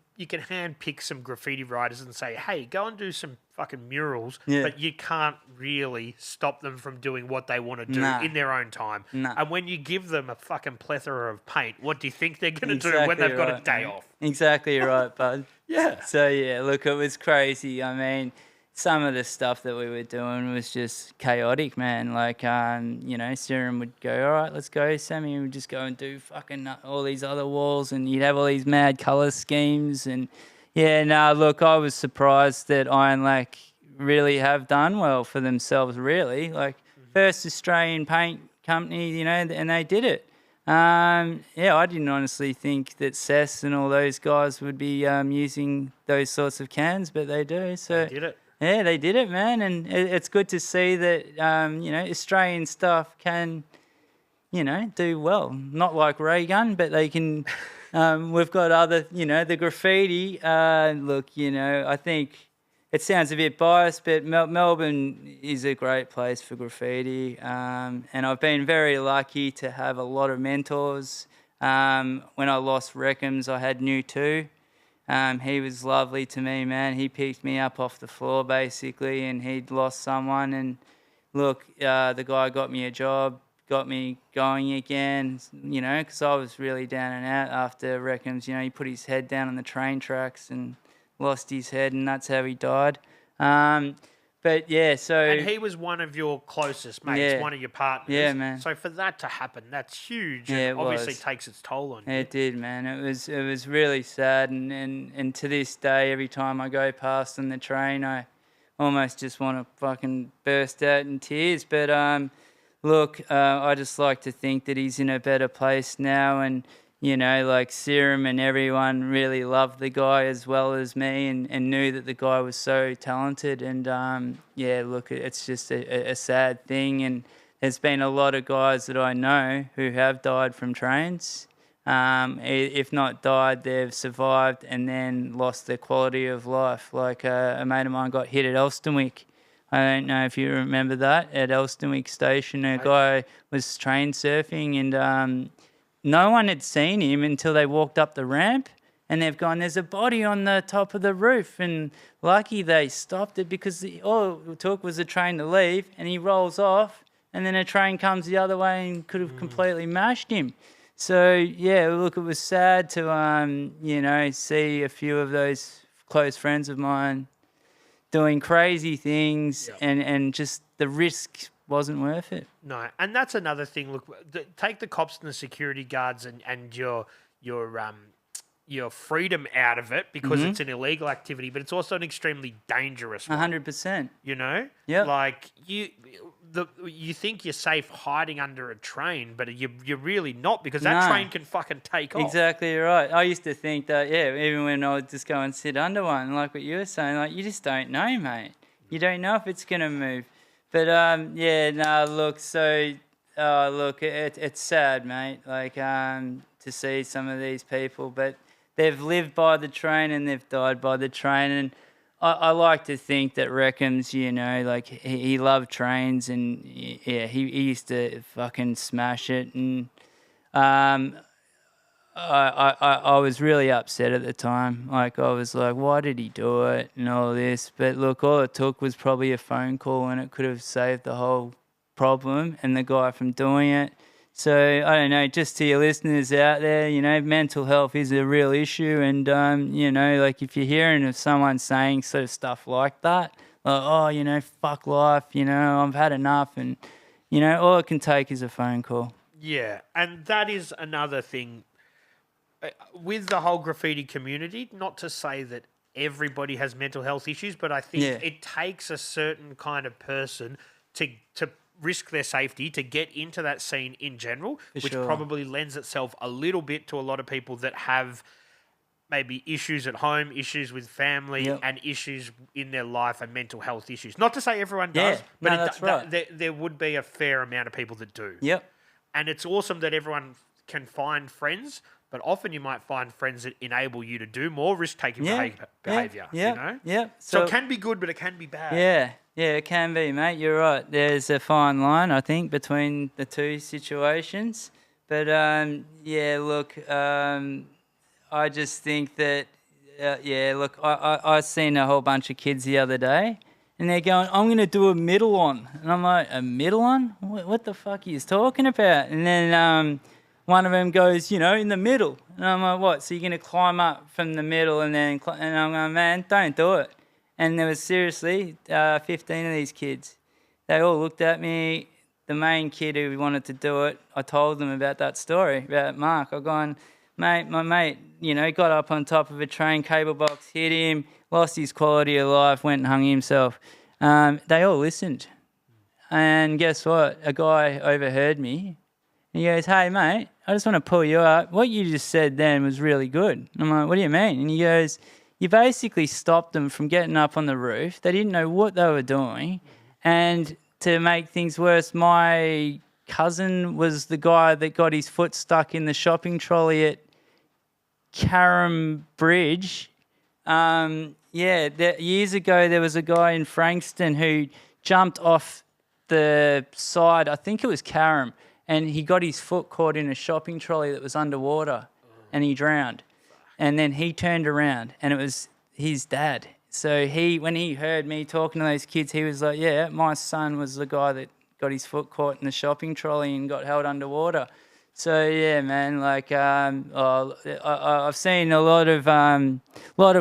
hand pick some graffiti writers and say, hey, go and do some fucking murals, but you can't really stop them from doing what they want to do in their own time. And when you give them a fucking plethora of paint, what do you think they're going to do when they've got a day off? Exactly right, bud. Yeah. So, yeah, look, it was crazy. I mean, some of the stuff that we were doing was just chaotic, man. Like, you know, Serum would go, all right, let's go. Sammy would just go and do fucking all these other walls, and you'd have all these mad colour schemes. And, yeah, no, look, I was surprised that Ironlak really have done well for themselves, really. Like, first Australian paint company, you know, and they did it. Yeah, I didn't honestly think that Cess and all those guys would be using those sorts of cans, but they do. So they did it. Yeah, they did it, man, and it's good to see that you know, Australian stuff can, you know, do well. Not like ray gun, but they can. We've got other, you know, the graffiti. Look, you know, I think it sounds a bit biased, but Melbourne is a great place for graffiti, and I've been very lucky to have a lot of mentors. When I lost Reckhams, I had New too. He was lovely to me, man. He picked me up off the floor, basically, and he'd lost someone. And look, the guy got me a job, got me going again, you know, because I was really down and out after Reckhams. You know, he put his head down on the train tracks and lost his head, and that's how he died. But yeah, so... And he was one of your closest mates, one of your partners. Yeah, man. So for that to happen, that's huge. Yeah, and obviously takes its toll on you. It did, man. It was really sad, and to this day, every time I go past on the train, I almost just want to fucking burst out in tears. But look, I just like to think that he's in a better place now, and you know, like Serum and everyone really loved the guy as well as me, and knew that the guy was so talented. And yeah, look, it's just a sad thing. And there's been a lot of guys that I know who have died from trains. If not died, they've survived and then lost their quality of life. Like a mate of mine got hit at Elstonwick. I don't know if you remember that, at Elstonwick Station. A guy was train surfing, and no one had seen him until they walked up the ramp, and they've gone, there's a body on the top of the roof. And lucky they stopped it, because all it took was a train to leave, and he rolls off, and then a train comes the other way and could have completely mashed him. So, yeah, look, it was sad to, you know, see a few of those close friends of mine doing crazy things, and just the risk wasn't worth it. No, and that's another thing. Look, take the cops and the security guards and your freedom out of it, because it's an illegal activity, but it's also an extremely dangerous one. 100%. You know? Yeah. Like you think you're safe hiding under a train, but you're really not, because that train can fucking take off. Exactly right. I used to think that, even when I would just go and sit under one, like what you were saying, like you just don't know, mate. You don't know if it's going to move. But, look, so, look, it's sad, mate, like, to see some of these people, but they've lived by the train and they've died by the train. And I like to think that Reckhams, you know, like, he loved trains, and, yeah, he used to fucking smash it. And I was really upset at the time. Like, I was like, why did he do it and all this? But look, all it took was probably a phone call, and it could have saved the whole problem and the guy from doing it. So I don't know, just to your listeners out there, you know, mental health is a real issue, and you know, like if you're hearing of someone saying sort of stuff like that, like, oh, you know, fuck life, you know, I've had enough, and you know, all it can take is a phone call. Yeah, and that is another thing with the whole graffiti community. Not to say that everybody has mental health issues, but I think it takes a certain kind of person to risk their safety to get into that scene in general, which probably lends itself a little bit to a lot of people that have maybe issues at home, issues with family, and issues in their life and mental health issues. Not to say everyone does, but that's right. There would be a fair amount of people that do. Yep. And it's awesome that everyone can find friends, but often you might find friends that enable you to do more risk-taking behaviour. You know? Yeah. So it can be good, but it can be bad. Yeah, it can be, mate. You're right. There's a fine line, I think, between the two situations. But look, I just think that, look, I seen a whole bunch of kids the other day, and they're going, I'm going to do a middle on. And I'm like, a middle on? What the fuck are you talking about? And then one of them goes, you know, in the middle. And I'm like, what? So you're going to climb up from the middle and then... And I'm going, man, don't do it. And there was seriously 15 of these kids. They all looked at me. The main kid who wanted to do it, I told them about that story, about Mark. I gone, mate, my mate, you know, got up on top of a train, cable box, hit him, lost his quality of life, went and hung himself. They all listened. And guess what? A guy overheard me. And he goes, hey, mate, I just want to pull you up. What you just said then was really good. And I'm like, what do you mean? And he goes, you basically stopped them from getting up on the roof. They didn't know what they were doing. And to make things worse, my cousin was the guy that got his foot stuck in the shopping trolley at Carrum Bridge. Years ago, there was a guy in Frankston who jumped off the side, I think it was Carrum, and he got his foot caught in a shopping trolley that was underwater, and he drowned. And then he turned around, and it was his dad. So when he heard me talking to those kids, he was like, yeah, my son was the guy that got his foot caught in the shopping trolley and got held underwater. So, yeah, man, like I've seen a lot of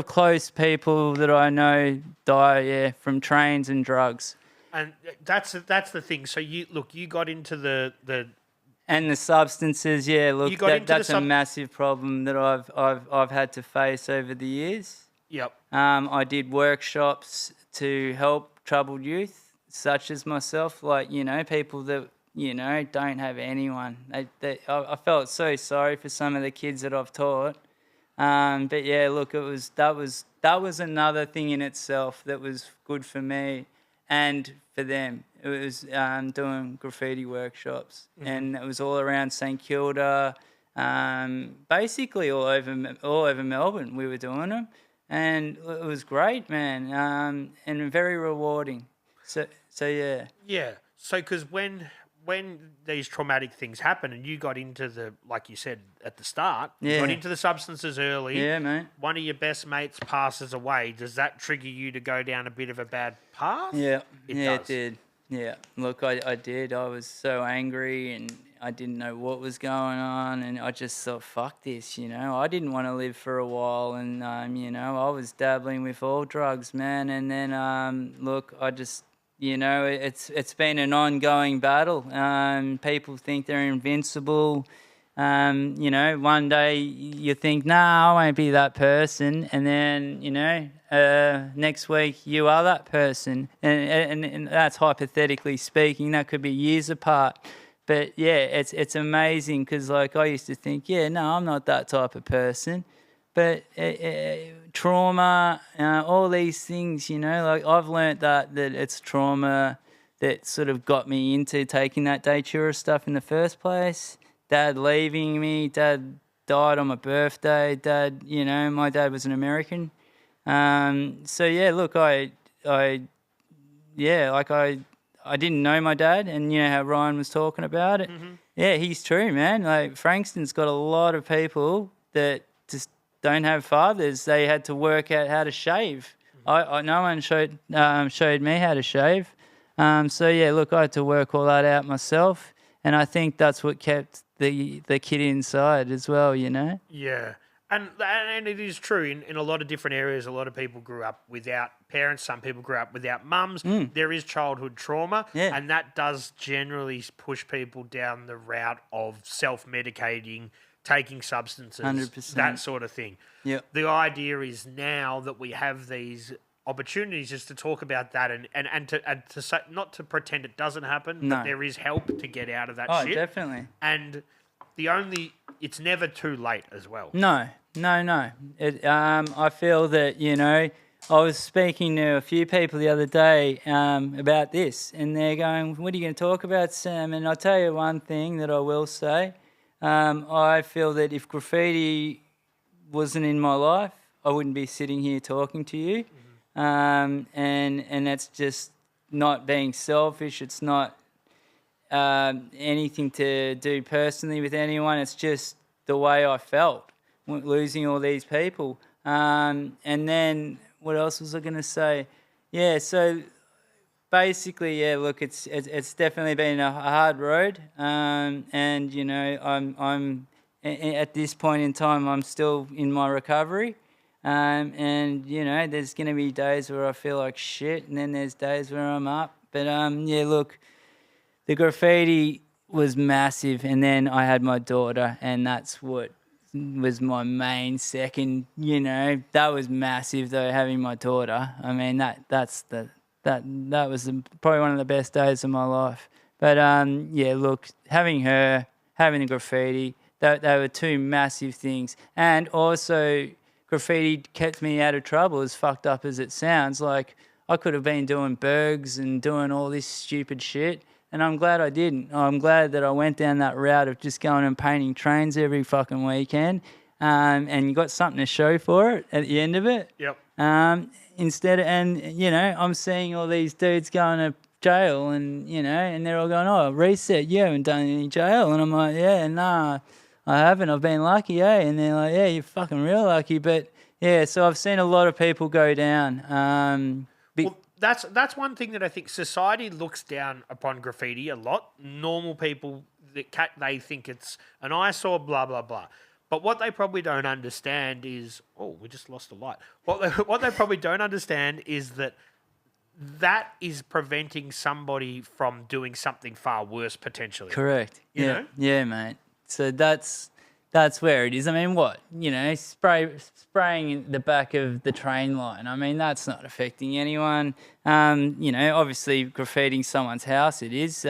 close people that I know die, from trains and drugs. And that's the thing. So you got into the and the substances, that's a massive problem that I've had to face over the years. Yep. I did workshops to help troubled youth, such as myself, like, you know, people that, you know, don't have anyone. I felt so sorry for some of the kids that I've taught. But yeah, look, that was another thing in itself that was good for me and for them. It was doing graffiti workshops, and it was all around St Kilda, basically all over Melbourne. We were doing them, and it was great, man, and very rewarding. So yeah. Yeah. So because when these traumatic things happen, and you got into the, like you said at the start, you got into the substances early. Yeah, mate. One of your best mates passes away. Does that trigger you to go down a bit of a bad path? Yeah, it did. Yeah, look, I did. I was so angry and I didn't know what was going on, and I just thought, fuck this, you know. I didn't want to live for a while, and, you know, I was dabbling with all drugs, man. And then, look, I just, you know, it's been an ongoing battle. People think they're invincible. You know, one day you think, nah, I won't be that person. And then, you know, next week you are that person. And that's hypothetically speaking. That could be years apart. But, yeah, it's amazing because, like, I used to think, yeah, no, I'm not that type of person. But trauma, all these things, you know, like I've learnt that it's trauma that sort of got me into taking that Datura stuff in the first place. Dad leaving me, Dad died on my birthday, Dad, you know, my dad was an American. So yeah, look, I didn't know my dad, and you know how Ryan was talking about it. Mm-hmm. Yeah, he's true, man. Like Frankston's got a lot of people that just don't have fathers. They had to work out how to shave. Mm-hmm. No one showed me how to shave. So yeah, look, I had to work all that out myself. And I think that's what kept the kid inside as well, you know? Yeah. And it is true in a lot of different areas. A lot of people grew up without parents. Some people grew up without mums. There is childhood trauma, Yeah. and that does generally push people down the route of self-medicating, taking substances, 100%. that sort of thing. Yeah. The idea is now that we have these opportunities just to talk about that and to say, not to pretend it doesn't happen, No. but there is help to get out of that Oh, shit. definitely. And it's never too late as well. No. I feel that, you know, I was speaking to a few people the other day about this, and they're going, what are you going to talk about, Sam? And I'll tell you one thing that I will say. I feel that if graffiti wasn't in my life, I wouldn't be sitting here talking to you. And that's just not being selfish. It's not anything to do personally with anyone. It's just the way I felt losing all these people. And then what else was I going to say? Yeah, so basically, yeah, look, it's definitely been a hard road. And you know, I'm at this point in time, I'm still in my recovery. And you know, there's going to be days where I feel like shit, and then there's days where I'm up. But yeah, look, the graffiti was massive, and then I had my daughter, and that's what was my main second. You know, that was massive though, having my daughter. I mean, that was probably one of the best days of my life. But yeah, look, having her, having the graffiti, they were two massive things, and also graffiti kept me out of trouble, as fucked up as it sounds. Like, I could have been doing bergs and doing all this stupid shit, and I'm glad I didn't. I'm glad that I went down that route of just going and painting trains every fucking weekend, and you got something to show for it at the end of it. Yep. And you know, I'm seeing all these dudes going to jail, and you know, and they're all going, "Oh, reset, you haven't done any jail," and I'm like, "Yeah, nah, I haven't. I've been lucky, eh?" And they're like, "Yeah, you're fucking real lucky." But yeah, so I've seen a lot of people go down. Well, that's one thing that I think society looks down upon graffiti a lot. Normal people, they think it's an eyesore, blah blah blah. But what they probably don't understand is, oh, we just lost a light. What they probably don't understand is that is preventing somebody from doing something far worse potentially. Correct. You know? Yeah, mate. So that's where it is. I mean, what? You know, spraying in the back of the train line. I mean, that's not affecting anyone. You know, obviously graffitiing someone's house, it is.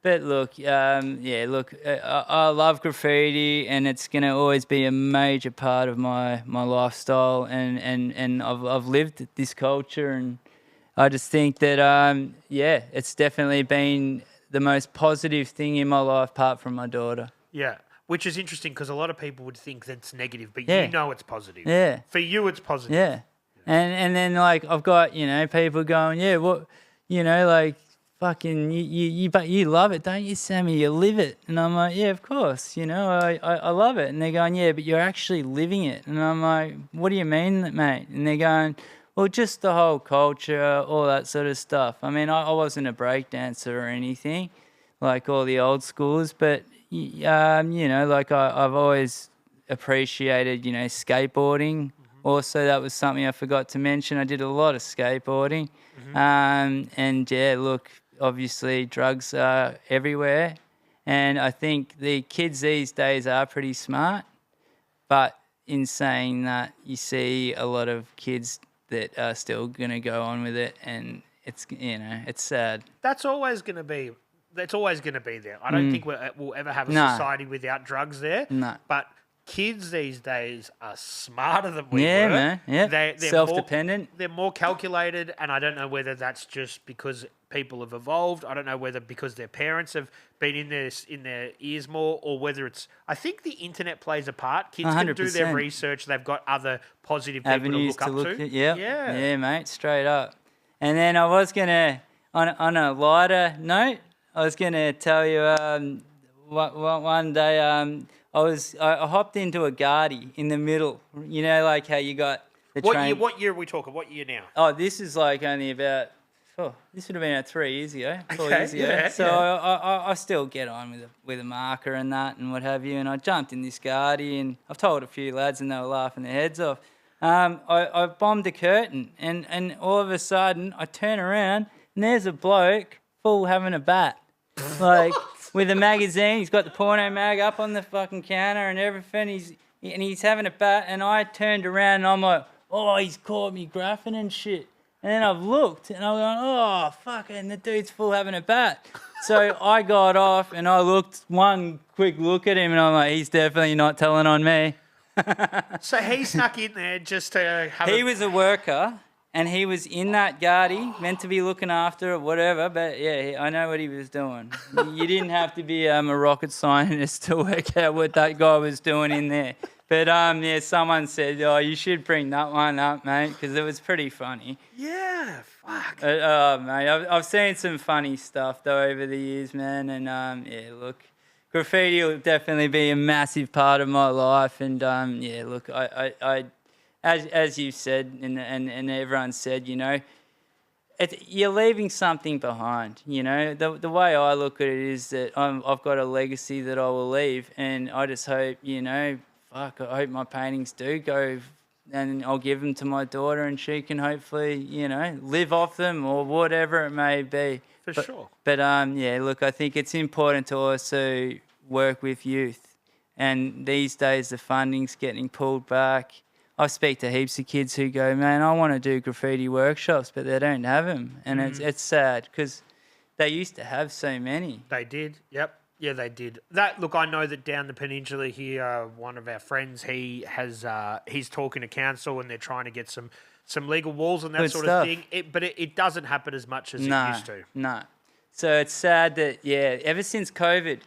But look, yeah, look, I love graffiti, and it's going to always be a major part of my lifestyle, and I've lived this culture, and I just think that, yeah, it's definitely been the most positive thing in my life apart from my daughter. Yeah, which is interesting because a lot of people would think that's negative, but Yeah. you know it's positive. Yeah. For you, it's positive. Yeah. And then, like, I've got, you know, people going, yeah, what, you know, like, fucking, but you love it, don't you, Sammy? You live it. And I'm like, yeah, of course, you know, I love it. And they're going, yeah, but you're actually living it. And I'm like, what do you mean, mate? And they're going, well, just the whole culture, all that sort of stuff. I mean, I wasn't a break dancer or anything like all the old schools, but, you know, like I've always appreciated, you know, skateboarding. Also, that was something I forgot to mention. I did a lot of skateboarding. And, yeah, look, obviously drugs are everywhere. And I think the kids these days are pretty smart. But in saying that, you see a lot of kids that are still going to go on with it. And it's, you know, it's sad. That's always going to be there. I don't think we'll ever have a No. society without drugs there. No. But kids these days are smarter than we Yeah, were. man. Yeah. They're Self-dependent. They're more calculated, and I don't know whether that's just because people have evolved. I don't know whether because their parents have been in their ears more, or whether it's. I think the internet plays a part. Kids can do their 100%. research. They've got other positive people Avenues to look up to. Yeah. Yeah. Yeah, mate, straight up. And then I was going to, on a lighter note, I was going to tell you one day I hopped into a Guardi in the middle. You know, like how you got the train. What year are we talking? What year now? Oh, this is like only about this would have been 3 years ago, 4 Okay, years ago. yeah, So yeah. I still get on with a marker and that and what have you. And I jumped in this Guardi and I've told a few lads and they were laughing their heads off. I bombed a curtain and all of a sudden I turn around and there's a bloke full having a bat. Like with a magazine, he's got the porno mag up on the fucking counter and everything. He's having a bat and I turned around and I'm like, oh, he's caught me graphing and shit. And then I've looked and I'm going, oh, fuck, and the dude's full having a bat. So I got off and I looked one quick look at him and I'm like, he's definitely not telling on me. So he snuck in there just to have He was a worker and he was in that Guardi, meant to be looking after it, whatever. But yeah, I know what he was doing. You didn't have to be a rocket scientist to work out what that guy was doing in there. But yeah, someone said, oh, you should bring that one up, mate, because it was pretty funny. Yeah, fuck. Oh, mate, I've seen some funny stuff, though, over the years, man. And yeah, look, graffiti will definitely be a massive part of my life. And yeah, look, I as you said and everyone said, you know, you're leaving something behind, you know. The way I look at it is that I've got a legacy that I will leave, and I just hope, you know, I hope my paintings do go, and I'll give them to my daughter, and she can hopefully, you know, live off them or whatever it may be. For sure. But yeah, look, I think it's important to also work with youth, and these days the funding's getting pulled back. I speak to heaps of kids who go, man, I want to do graffiti workshops, but they don't have them, and it's sad because they used to have so many. They did, yep. Yeah, they did. That look, I know that down the peninsula here, one of our friends, he's talking to council and they're trying to get some legal walls and that Good sort stuff. of thing. But it doesn't happen as much as it used to. No. So it's sad that, yeah, ever since COVID,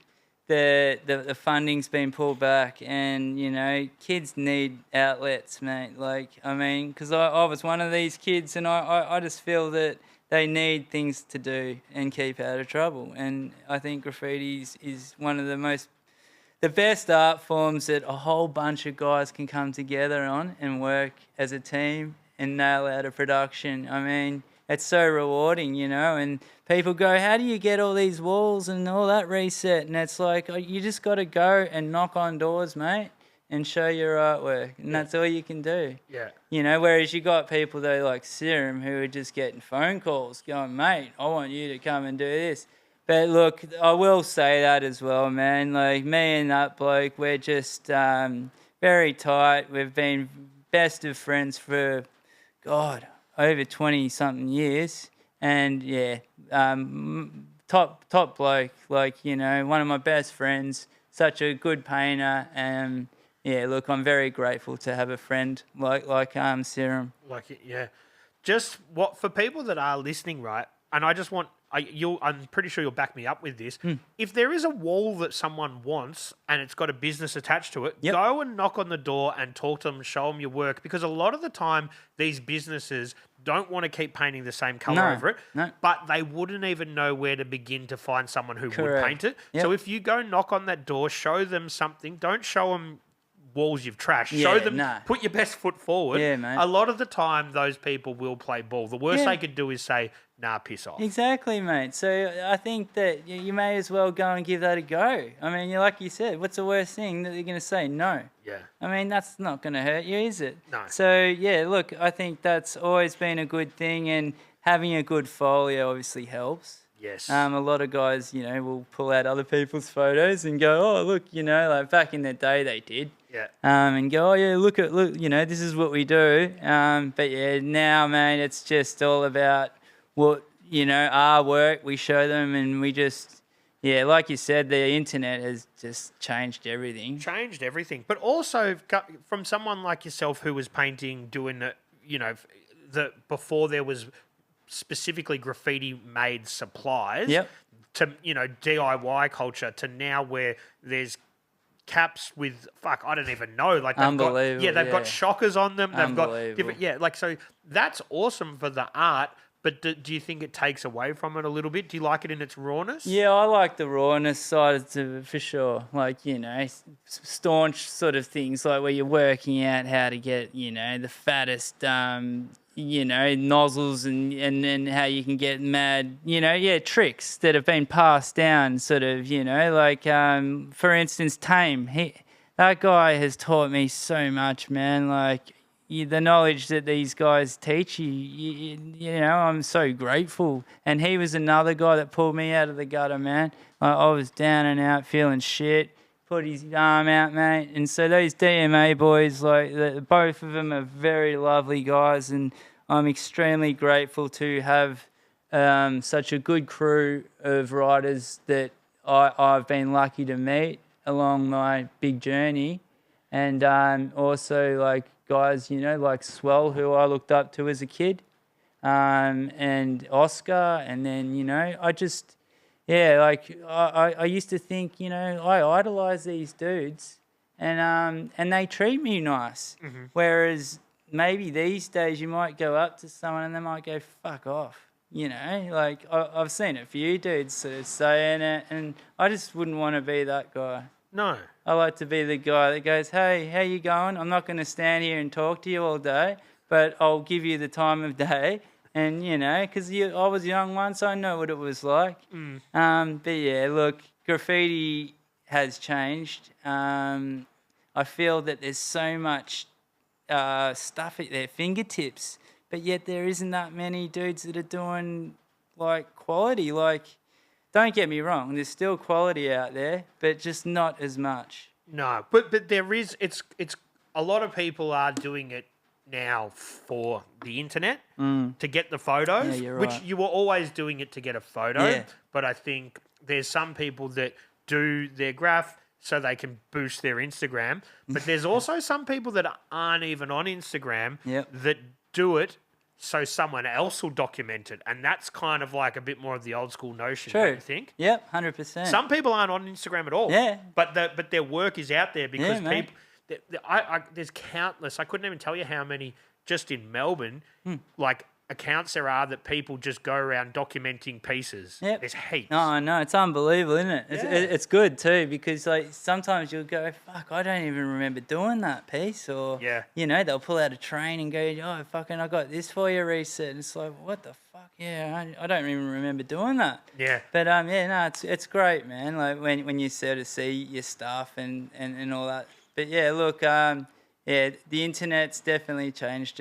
the funding's been pulled back, and, you know, kids need outlets, mate. Like, I mean, because I was one of these kids, and I just feel that they need things to do and keep out of trouble. And I think graffiti is one of the best art forms that a whole bunch of guys can come together on and work as a team and nail out a production. I mean, it's so rewarding, you know, and people go, how do you get all these walls and all that reset? And it's like, you just got to go and knock on doors, mate, and show your artwork, and that's all you can do. Yeah. You know, whereas you got people though like Serum who are just getting phone calls going, mate, I want you to come and do this. But look, I will say that as well, man. Like me and that bloke, we're just very tight. We've been best of friends for, God, over 20-something years. And yeah, top bloke, like, you know, one of my best friends, such a good painter, and yeah, look, I'm very grateful to have a friend like Serum. Like it, yeah. Just what for people that are listening, right? And I just want I'm pretty sure you'll back me up with this. If there is a wall that someone wants and it's got a business attached to it, go and knock on the door and talk to them, show them your work, because a lot of the time these businesses don't want to keep painting the same colour over it, but they wouldn't even know where to begin to find someone who would paint it. So if you go knock on that door, show them something, don't show them walls you've trashed. Show them, put your best foot forward. Yeah, mate. A lot of the time, those people will play ball. The worst they could do is say, nah, piss off. Exactly, mate. So I think that you may as well go and give that a go. I mean, like you said, what's the worst thing that you're going to say? No. Yeah. I mean, that's not going to hurt you, is it? No. So, yeah, look, I think that's always been a good thing, and having a good folio obviously helps. Yes. A lot of guys, you know, will pull out other people's photos and go, oh, look, you know, like back in the day they did. Yeah. And go, oh, yeah, look, you know, this is what we do. But, yeah, now, man, it's just all about what, you know, our work. We show them, and we just, yeah, like you said, the internet has just changed everything. Changed everything. But also from someone like yourself who was painting, doing it, you know, before there was specifically graffiti-made supplies, to, you know, DIY culture, to now where there's caps with, I don't even know. Like they've got shockers on them. They've got different, like, so that's awesome for the art. But do you think it takes away from it a little bit? Do you like it in its rawness? Yeah, I like the rawness side of it for sure. Like, you know, staunch sort of things, like where you're working out how to get, you know, the fattest, nozzles and how you can get mad, tricks that have been passed down sort of, like, for instance, Tame. That guy has taught me so much, man. Like, the knowledge that these guys teach you, I'm so grateful. And he was another guy that pulled me out of the gutter, man. Like, I was down and out, feeling shit. Put his arm out, mate. And so those DMA boys, like, both of them are very lovely guys, and I'm extremely grateful to have such a good crew of riders that I've been lucky to meet along my big journey. And also, like, guys, like Swell, who I looked up to as a kid, and Oscar, and then, I used to think, I idolize these dudes, and they treat me nice. Mm-hmm. Whereas maybe these days you might go up to someone and they might go, fuck off. Like, I've seen a few dudes sort of saying it, and I just wouldn't want to be that guy. No. I like to be the guy that goes, hey, how you going? I'm not going to stand here and talk to you all day, but I'll give you the time of day. And, because I was young once, I know what it was like. But, yeah, look, graffiti has changed. I feel that there's so much stuff at their fingertips, but yet there isn't that many dudes that are doing, like, quality. Like, don't get me wrong, there's still quality out there, but just not as much. No, but there is, it's a lot of people are doing it now for the internet to get the photos, which right. you were always doing it to get a photo. Yeah. But I think there's some people that do their graph so they can boost their Instagram. But there's also some people that aren't even on Instagram that do it so someone else will document it. And that's kind of like a bit more of the old school notion, don't you think? Yep, 100%. Some people aren't on Instagram at all. Yeah. But their work is out there because mate. people... there's countless. I couldn't even tell you how many just in Melbourne, like accounts there are that people just go around documenting pieces. Yep. There's heaps. No, no, it's unbelievable, isn't it? It's good too, because like sometimes you'll go, fuck, I don't even remember doing that piece, or they'll pull out a train and go, oh, fucking, I got this for you, reset. And it's like, what the fuck? Yeah, I don't even remember doing that. Yeah. But it's great, man. Like when you sort of see your stuff and all that. But yeah, look, the internet's definitely changed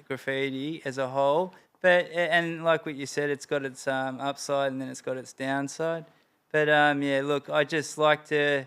graffiti as a whole. But and like what you said, it's got its upside and then it's got its downside. But look, I just like to.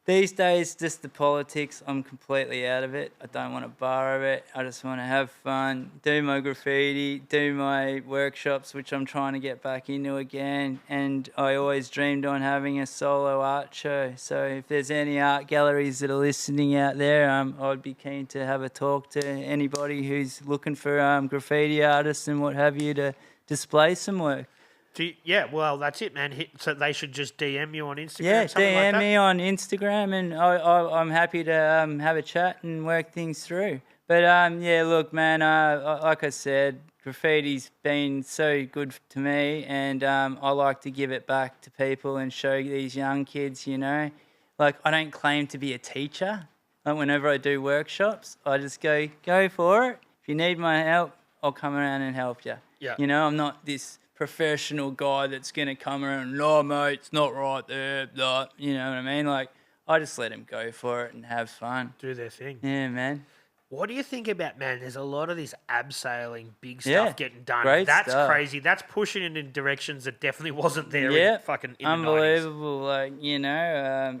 These days, just the politics, I'm completely out of it. I don't want to borrow it. I just want to have fun, do my graffiti, do my workshops, which I'm trying to get back into again. And I always dreamed on having a solo art show. So if there's any art galleries that are listening out there, I'd be keen to have a talk to anybody who's looking for graffiti artists and what have you to display some work. Well, that's it, man. So they should just DM you on Instagram. Yeah, DM like me on Instagram, and I'm happy to have a chat and work things through. But look, man. Like I said, graffiti's been so good to me, and I like to give it back to people and show these young kids. Like I don't claim to be a teacher. Like whenever I do workshops, I just go for it. If you need my help, I'll come around and help you. Yeah. I'm not this professional guy that's going to come around, no, mate, it's not right there, blah. You know what I mean? Like, I just let them go for it and have fun. Do their thing. Yeah, man. What do you think about, man? There's a lot of this abseiling, big stuff getting done. Great That's stuff. Crazy. That's pushing it in directions that definitely wasn't there in the 90s. Unbelievable. Like,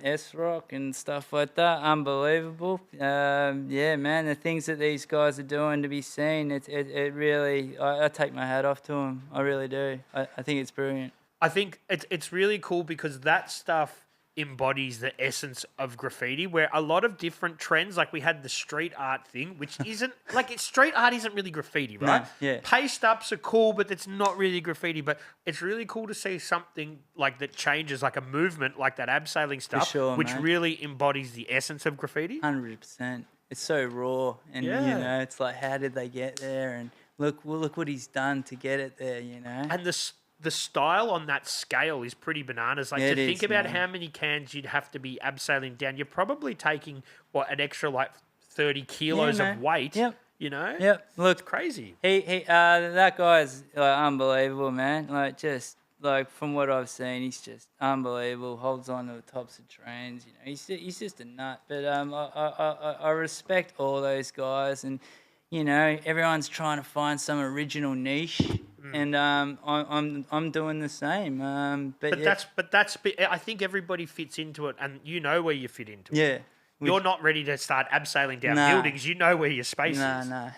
S-Rock and stuff like that. Unbelievable. Man, the things that these guys are doing to be seen, it really, I take my hat off to them. I really do. I think it's brilliant. I think it's really cool because that stuff embodies the essence of graffiti, where a lot of different trends, like we had the street art thing, which isn't street art isn't really graffiti, right? No, yeah. Paste ups are cool, but it's not really graffiti. But it's really cool to see something like that changes, like a movement, like that abseiling stuff, which really embodies the essence of graffiti. 100%. It's so raw, and it's like, how did they get there? And look what he's done to get it there, And the style on that scale is pretty bananas. Like, to think about how many cans you'd have to be abseiling down, you're probably taking, an extra, 30 kilos of weight You know? Yep. Look, It's crazy. that guy's unbelievable, man. Like just like from what I've seen, he's just unbelievable. Holds on to the tops of trains. You know, he's just a nut. But I respect all those guys, and you know, everyone's trying to find some original niche, and I'm doing the same. But I think everybody fits into it, and you know where you fit into it. yeah. You're not ready to start abseiling down Nah. buildings. You know where your space is. No.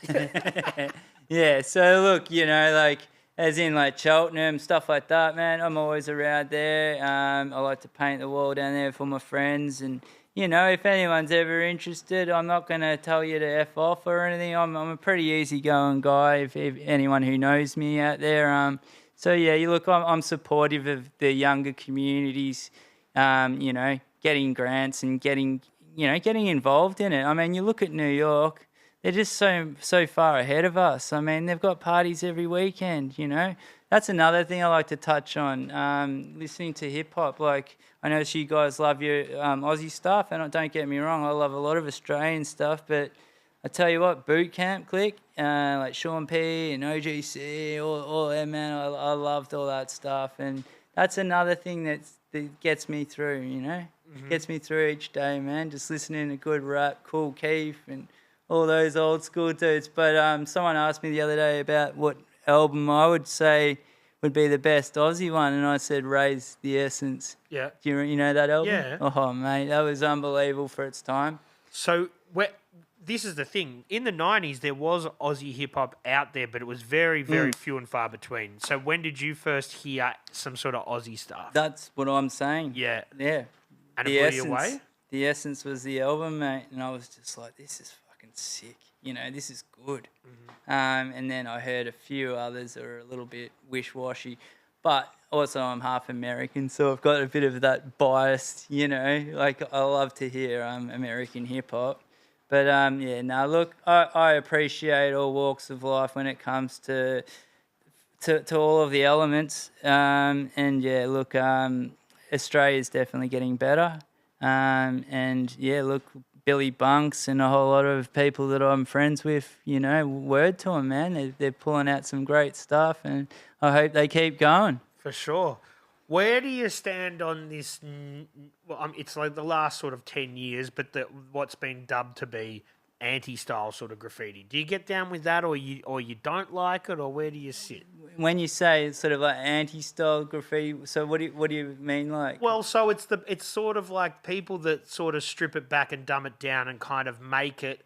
Yeah, so look, you know, like, as in, like, Cheltenham, stuff like that, man, I'm always around there. I like to paint the wall down there for my friends. And, you know, if anyone's ever interested, I'm not going to tell you to F off or anything. I'm a pretty easygoing guy, if anyone who knows me out there. So, yeah, you look, I'm supportive of the younger communities, you know, getting grants and getting involved in it. I mean, you look at New York, they're just so far ahead of us. I mean, they've got parties every weekend, you know. That's another thing I like to touch on, listening to hip-hop. Like, I know you guys love your Aussie stuff, and don't get me wrong, I love a lot of Australian stuff, but I tell you what, boot camp click, like Sean P and OGC, all that, man, I loved all that stuff. And that's another thing that gets me through, you know. Gets me through each day, man. Just listening to good rap, Cool Keith, and all those old school dudes. But someone asked me the other day about what album I would say would be the best Aussie one, and I said Raise the Essence. Yeah. Do you know that album? Yeah. Oh, mate, that was unbelievable for its time. So this is the thing. In the 90s, there was Aussie hip-hop out there, but it was very, very few and far between. So when did you first hear some sort of Aussie stuff? That's what I'm saying. Yeah. Yeah. And it blew you away? The Essence was the album, mate, and I was just like, this is fucking sick. You know, this is good. And then I heard a few others that are a little bit wish-washy, but also I'm half American, so I've got a bit of that bias, you know. Like, I love to hear American hip-hop. But, yeah, no, look, I appreciate all walks of life when it comes to all of the elements. And, yeah, look, Australia's definitely getting better. And, yeah, look, Billy Bunks and a whole lot of people that I'm friends with, you know, word to them, man. They're pulling out some great stuff, and I hope they keep going. For sure. Where do you stand on this? Well, it's like the last sort of 10 years, but what's been dubbed to be anti-style sort of graffiti. Do you get down with that, or you don't like it, or where do you sit? When you say it's sort of like anti-style graffiti, so what do you mean, like? Well, so it's sort of like people that sort of strip it back and dumb it down and kind of make it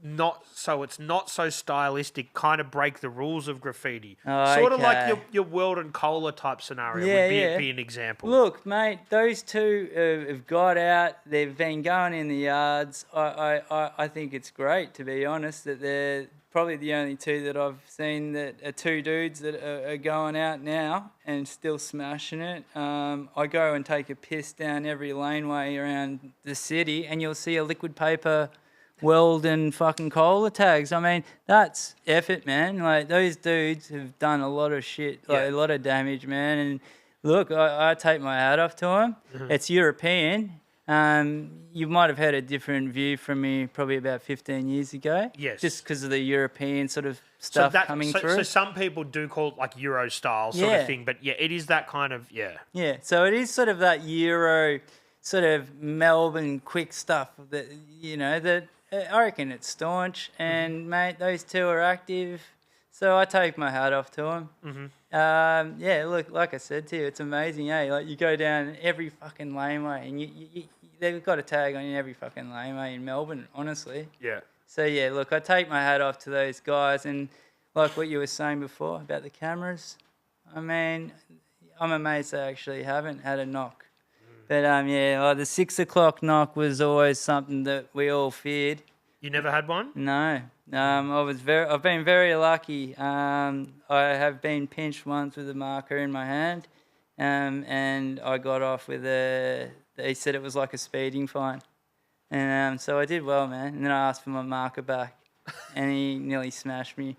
it's not so stylistic, kind of break the rules of graffiti. Oh, sort of okay. like your World and Cola type scenario would be an example. Look, mate, those two have got out. They've been going in the yards. I think it's great, to be honest, that they're probably the only two that I've seen that are two dudes that are going out now and still smashing it. I go and take a piss down every laneway around the city, and you'll see a liquid paper weld and fucking cola tags. I mean, that's effort, man. Like, those dudes have done a lot of shit, like a lot of damage, man. And look, I take my hat off to them. It's European. You might have had a different view from me probably about 15 years ago. Yes. Just because of the European sort of stuff coming through. So some people do call it like Euro style sort of thing, but yeah, it is that kind of, Yeah, so it is sort of that Euro sort of Melbourne quick stuff that, you know, that I reckon it's staunch, and mate, those two are active, so I take my hat off to them. Yeah, look, like I said to you, it's amazing, eh? Like, you go down every fucking laneway, and they've got a tag on every fucking laneway in Melbourne, honestly. Yeah. So yeah, look, I take my hat off to those guys, and like what you were saying before about the cameras, I mean, I'm amazed they actually haven't had a knock. But yeah, like the 6 o'clock knock was always something that we all feared. You never had one? No, I've been very lucky. I have been pinched once with a marker in my hand, and I got off with they said it was like a speeding fine, and so I did well, man. And then I asked for my marker back, and he nearly smashed me.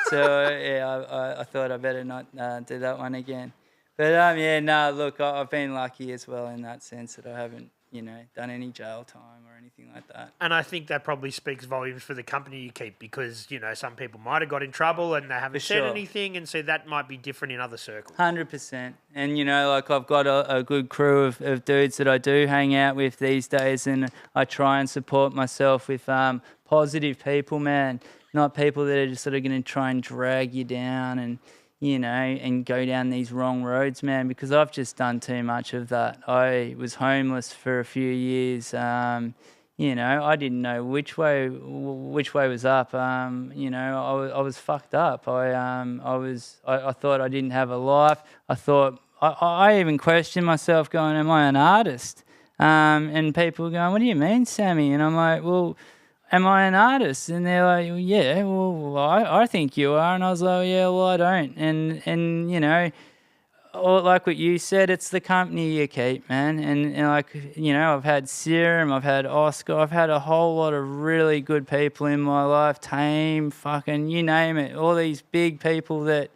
So yeah, I thought I better not do that one again. But yeah, no, look, I've been lucky as well in that sense that I haven't, done any jail time or anything like that. And I think that probably speaks volumes for the company you keep because, some people might have got in trouble and they haven't said sure. anything. And so that might be different in other circles. 100%. And, I've got a good crew of dudes that I do hang out with these days, and I try and support myself with positive people, man, not people that are just sort of going to try and drag you down and, and go down these wrong roads, man, because I've just done too much of that. I was homeless for a few years. I didn't know which way was up. I was fucked up. I thought I didn't have a life. I thought I even questioned myself, going, "Am I an artist?" And people were going, "What do you mean, Sammy?" And I'm like, "Well, am I an artist?" And they're like, "Well, yeah, well, I think you are." And I was like, "Yeah, well, I don't." And or like what you said, it's the company you keep, man. And I've had Serum, I've had Oscar, I've had a whole lot of really good people in my life, Tame, fucking, you name it. All these big people that,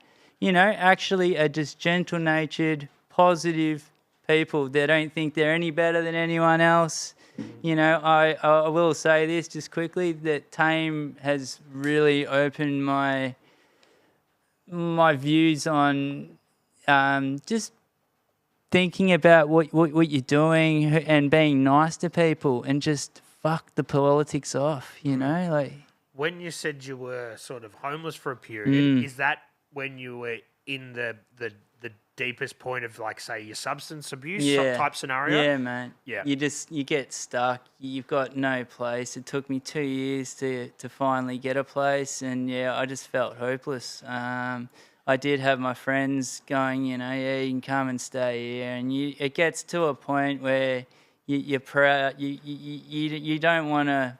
actually are just gentle-natured, positive people. They don't think they're any better than anyone else. I will say this just quickly, that Tame has really opened my views on just thinking about what you're doing and being nice to people and just fuck the politics off, like. When you said you were sort of homeless for a period, is that when you were in the deepest point of, like, say, your substance abuse type scenario? Yeah, man. Yeah. You get stuck. You've got no place. It took me 2 years to finally get a place, and I just felt hopeless. I did have my friends going, you can come and stay here, and it gets to a point where you're proud. You don't want to.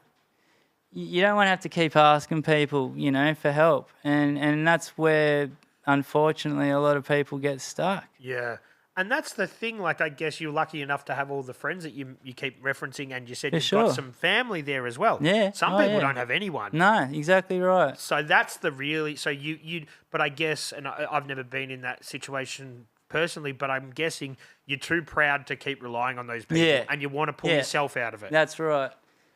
You don't want to have to keep asking people, for help, and that's where, unfortunately, a lot of people get stuck. Yeah. And that's the thing, like, I guess you're lucky enough to have all the friends that you keep referencing, and you said you've got some family there as well. Yeah. Some people don't have anyone. No, exactly right. So that's but I guess, and I've never been in that situation personally, but I'm guessing you're too proud to keep relying on those people, and you want to pull yourself out of it. That's right.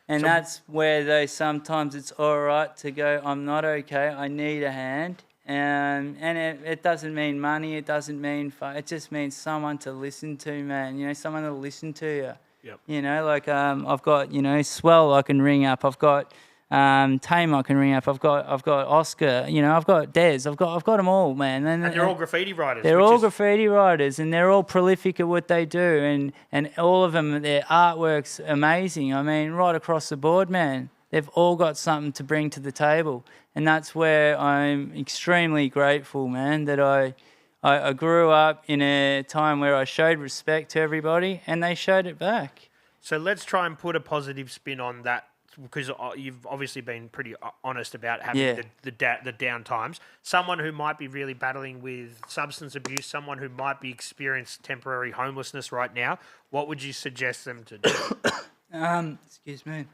And that's where sometimes it's all right to go, "I'm not okay, I need a hand." And it doesn't mean money, it doesn't mean it just means someone to listen to, man. Someone to listen to you. Yep. I've got, Swell I can ring up. I've got Tame I can ring up. I've got Oscar. I've got Des. I've got them all, man. And they're all graffiti writers. They're all graffiti writers, and they're all prolific at what they do, and all of them, their artwork's amazing. I mean, right across the board, man. They've all got something to bring to the table. And that's where I'm extremely grateful, man, that I grew up in a time where I showed respect to everybody, and they showed it back. So let's try and put a positive spin on that, because you've obviously been pretty honest about having the down times. Someone who might be really battling with substance abuse, someone who might be experiencing temporary homelessness right now, what would you suggest them to do? Excuse me.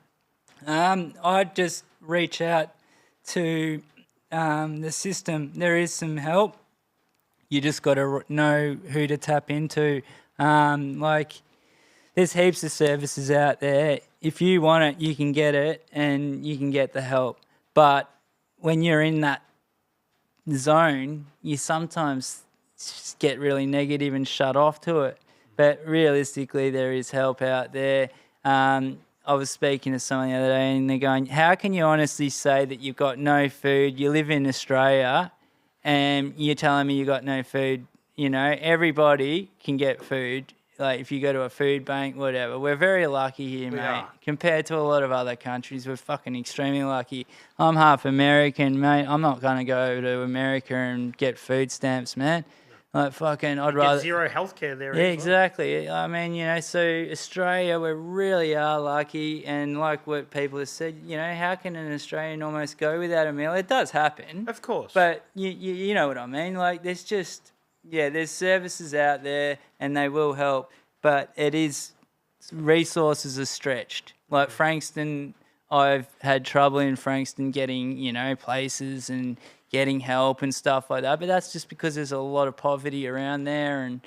I'd just reach out to the system. There is some help. You just got to know who to tap into. There's heaps of services out there. If you want it, you can get it, and you can get the help. But when you're in that zone, you sometimes just get really negative and shut off to it. But realistically, there is help out there. I was speaking to someone the other day, and they're going, "How can you honestly say that you've got no food? You live in Australia, and you're telling me you got no food?" Everybody can get food. Like, if you go to a food bank, whatever. We're very lucky here, mate. are. Compared to a lot of other countries, we're fucking extremely lucky. I'm half American, mate. I'm not going to go to America and get food stamps, man. Like, fucking, I'd rather... Get zero healthcare there. Yeah, exactly. I mean, so Australia, we really are lucky. And like what people have said, how can an Australian almost go without a meal? It does happen. Of course. But you know what I mean? Like, there's just... Yeah, there's services out there, and they will help, but resources are stretched. Like Frankston, I've had trouble in Frankston getting, places and getting help and stuff like that, but that's just because there's a lot of poverty around there, and,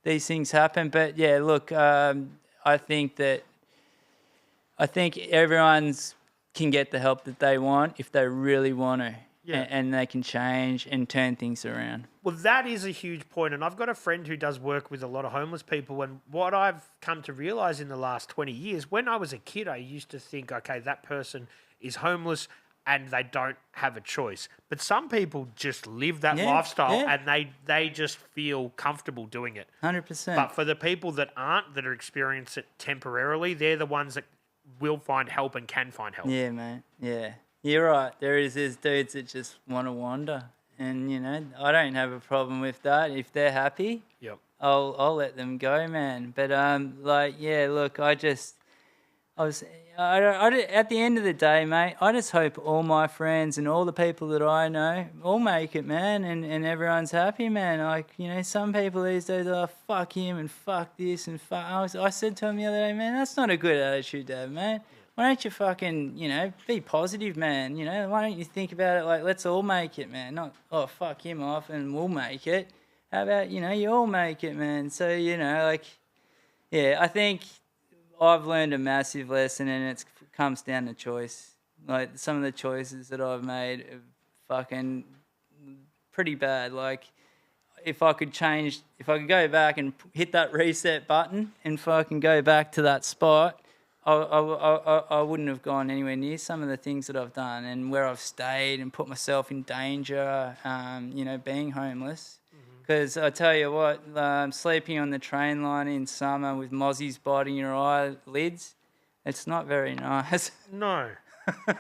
these things happen. But yeah, look, I think everyone's can get the help that they want if they really want to. Yeah. And they can change and turn things around. Well, that is a huge point. And I've got a friend who does work with a lot of homeless people. And what I've come to realize in the last 20 years, when I was a kid, I used to think, okay, that person is homeless and they don't have a choice. But some people just live that lifestyle and they just feel comfortable doing it. 100%. But for the people that aren't, that are experiencing it temporarily, they're the ones that will find help and can find help. Yeah, mate. Yeah. You're right. There's dudes that just want to wander. And, you know, I don't have a problem with that. If they're happy, I'll let them go, man. But, look, at the end of the day, mate, I just hope all my friends and all the people that I know all make it, man, and everyone's happy, man. Like, you know, some people these days are fuck him and fuck this and fuck. I said to him the other day, man, that's not a good attitude to have, man. Why don't you fucking, you know, be positive, man? You know, why don't you think about it like, let's all make it, man? Not, oh, fuck him off and we'll make it. How about, you know, you all make it, man? So, you know, like, yeah, I think I've learned a massive lesson and it comes down to choice. Like, some of the choices that I've made are fucking pretty bad. Like, if I could go back and hit that reset button and fucking go back to that spot, I wouldn't have gone anywhere near some of the things that I've done and where I've stayed and put myself in danger, you know, being homeless. Because I tell you what, sleeping on the train line in summer with mozzies biting your eyelids, it's not very nice. No.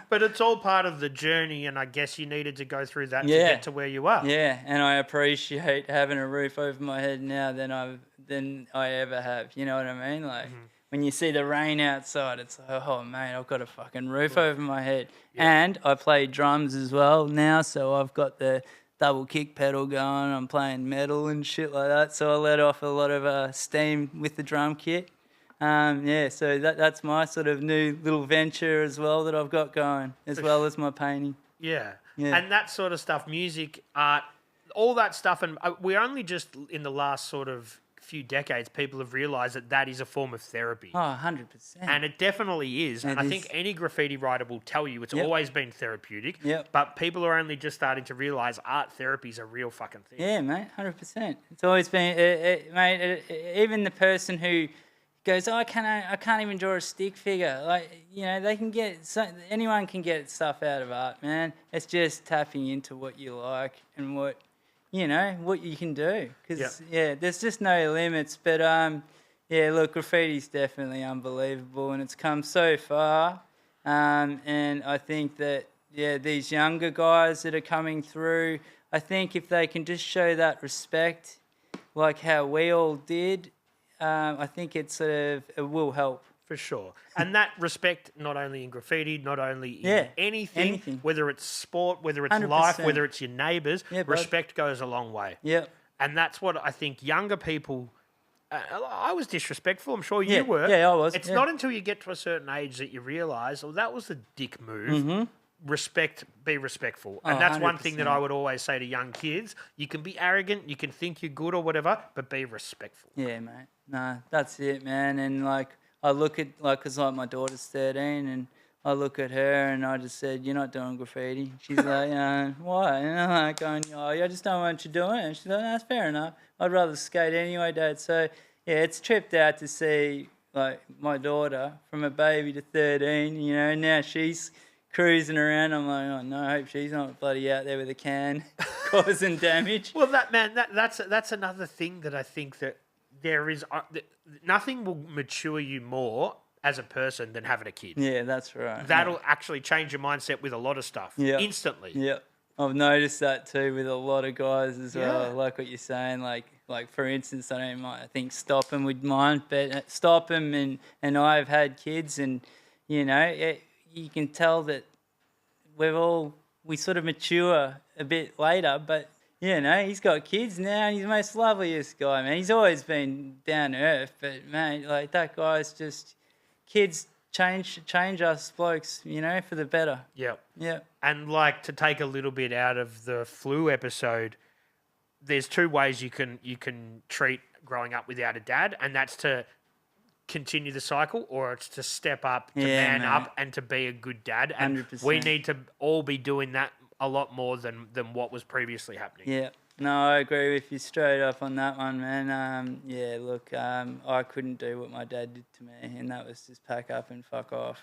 But it's all part of the journey, and I guess you needed to go through that to get to where you are. Yeah, and I appreciate having a roof over my head now than I ever have. You know what I mean? Like, when you see the rain outside, it's like, oh, mate, I've got a fucking roof over my head. Yeah. And I play drums as well now, so I've got the double kick pedal going. I'm playing metal and shit like that, so I let off a lot of steam with the drum kit. So that's my sort of new little venture as well that I've got going, as well as my painting. Yeah. And that sort of stuff, music, art, all that stuff, and we're only just in the last sort of few decades, people have realised that is a form of therapy. Oh, 100%. And it definitely is. And I think any graffiti writer will tell you it's always been therapeutic. Yep. But people are only just starting to realise art therapy is a real fucking thing. Yeah, mate, 100%. It's always been, mate, even the person who goes, oh, I can't even draw a stick figure. Like, you know, anyone can get stuff out of art, man. It's just tapping into what you like and what you can do. Because, there's just no limits. But, look, graffiti's definitely unbelievable and it's come so far. And I think that, these younger guys that are coming through, I think if they can just show that respect like how we all did, I think it will help. For sure. And that respect, not only in graffiti, not only in anything, whether it's sport, whether it's 100%. Life, whether it's your neighbours, respect goes a long way. Yeah. And that's what I think younger people... I was disrespectful, I'm sure you were. Yeah, I was. It's not until you get to a certain age that you realise, that was a dick move. Mm-hmm. Respect, be respectful. And that's 100%. One thing that I would always say to young kids. You can be arrogant, you can think you're good or whatever, but be respectful. Yeah, mate. No, that's it, man. And, like... I look at, because my daughter's 13, and I look at her and I just said, you're not doing graffiti. She's like, why? And I'm like going, I just don't want you doing it. And she's like, no, that's fair enough. I'd rather skate anyway, Dad. So, it's tripped out to see, like, my daughter from a baby to 13, you know, now she's cruising around. I'm like, oh, no, I hope she's not bloody out there with a can causing damage. Well, that's another thing that I think that there is... nothing will mature you more as a person than having a kid. Yeah, that's right. That'll actually change your mindset with a lot of stuff instantly. Yeah, I've noticed that too with a lot of guys as well. Like what you're saying, like for instance, I think stop them would mind, but stop them and I've had kids, and you know, you can tell that we sort of mature a bit later, but. You know, he's got kids now and he's the most loveliest guy, man. He's always been down to earth, but, man, like, that guy's just... Kids change us blokes, you know, for the better. Yeah. Yeah. And, like, to take a little bit out of the flu episode, there's two ways you can treat growing up without a dad, and that's to continue the cycle, or it's to step up, to Yeah, man mate. up, and to be a good dad. And we 100%. need to all be doing that a lot more than what was previously happening. Yeah. No, I agree with you straight up on that one, man. Yeah, look, I couldn't do what my dad did to me, and that was just pack up and fuck off.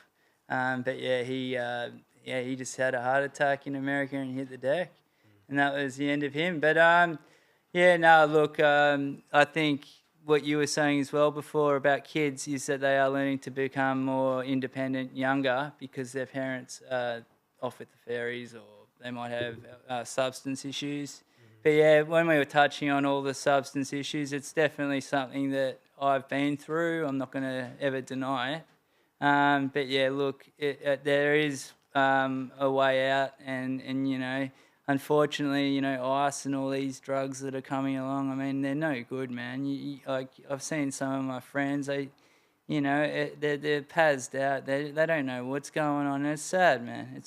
But yeah, he just had a heart attack in America and hit the deck, and that was the end of him. But yeah, no, look, I think what you were saying as well before about kids is that they are learning to become more independent younger because their parents are off with the fairies, or they might have substance issues. But yeah, when we were touching on all the substance issues, it's definitely something that I've been through. I'm not going to ever deny it. But yeah, look, there is a way out, and you know, unfortunately, you know, ice and all these drugs that are coming along, I mean, they're no good, man. Like, I've seen some of my friends, you know, they're pazzed out. They don't know what's going on. It's sad, man.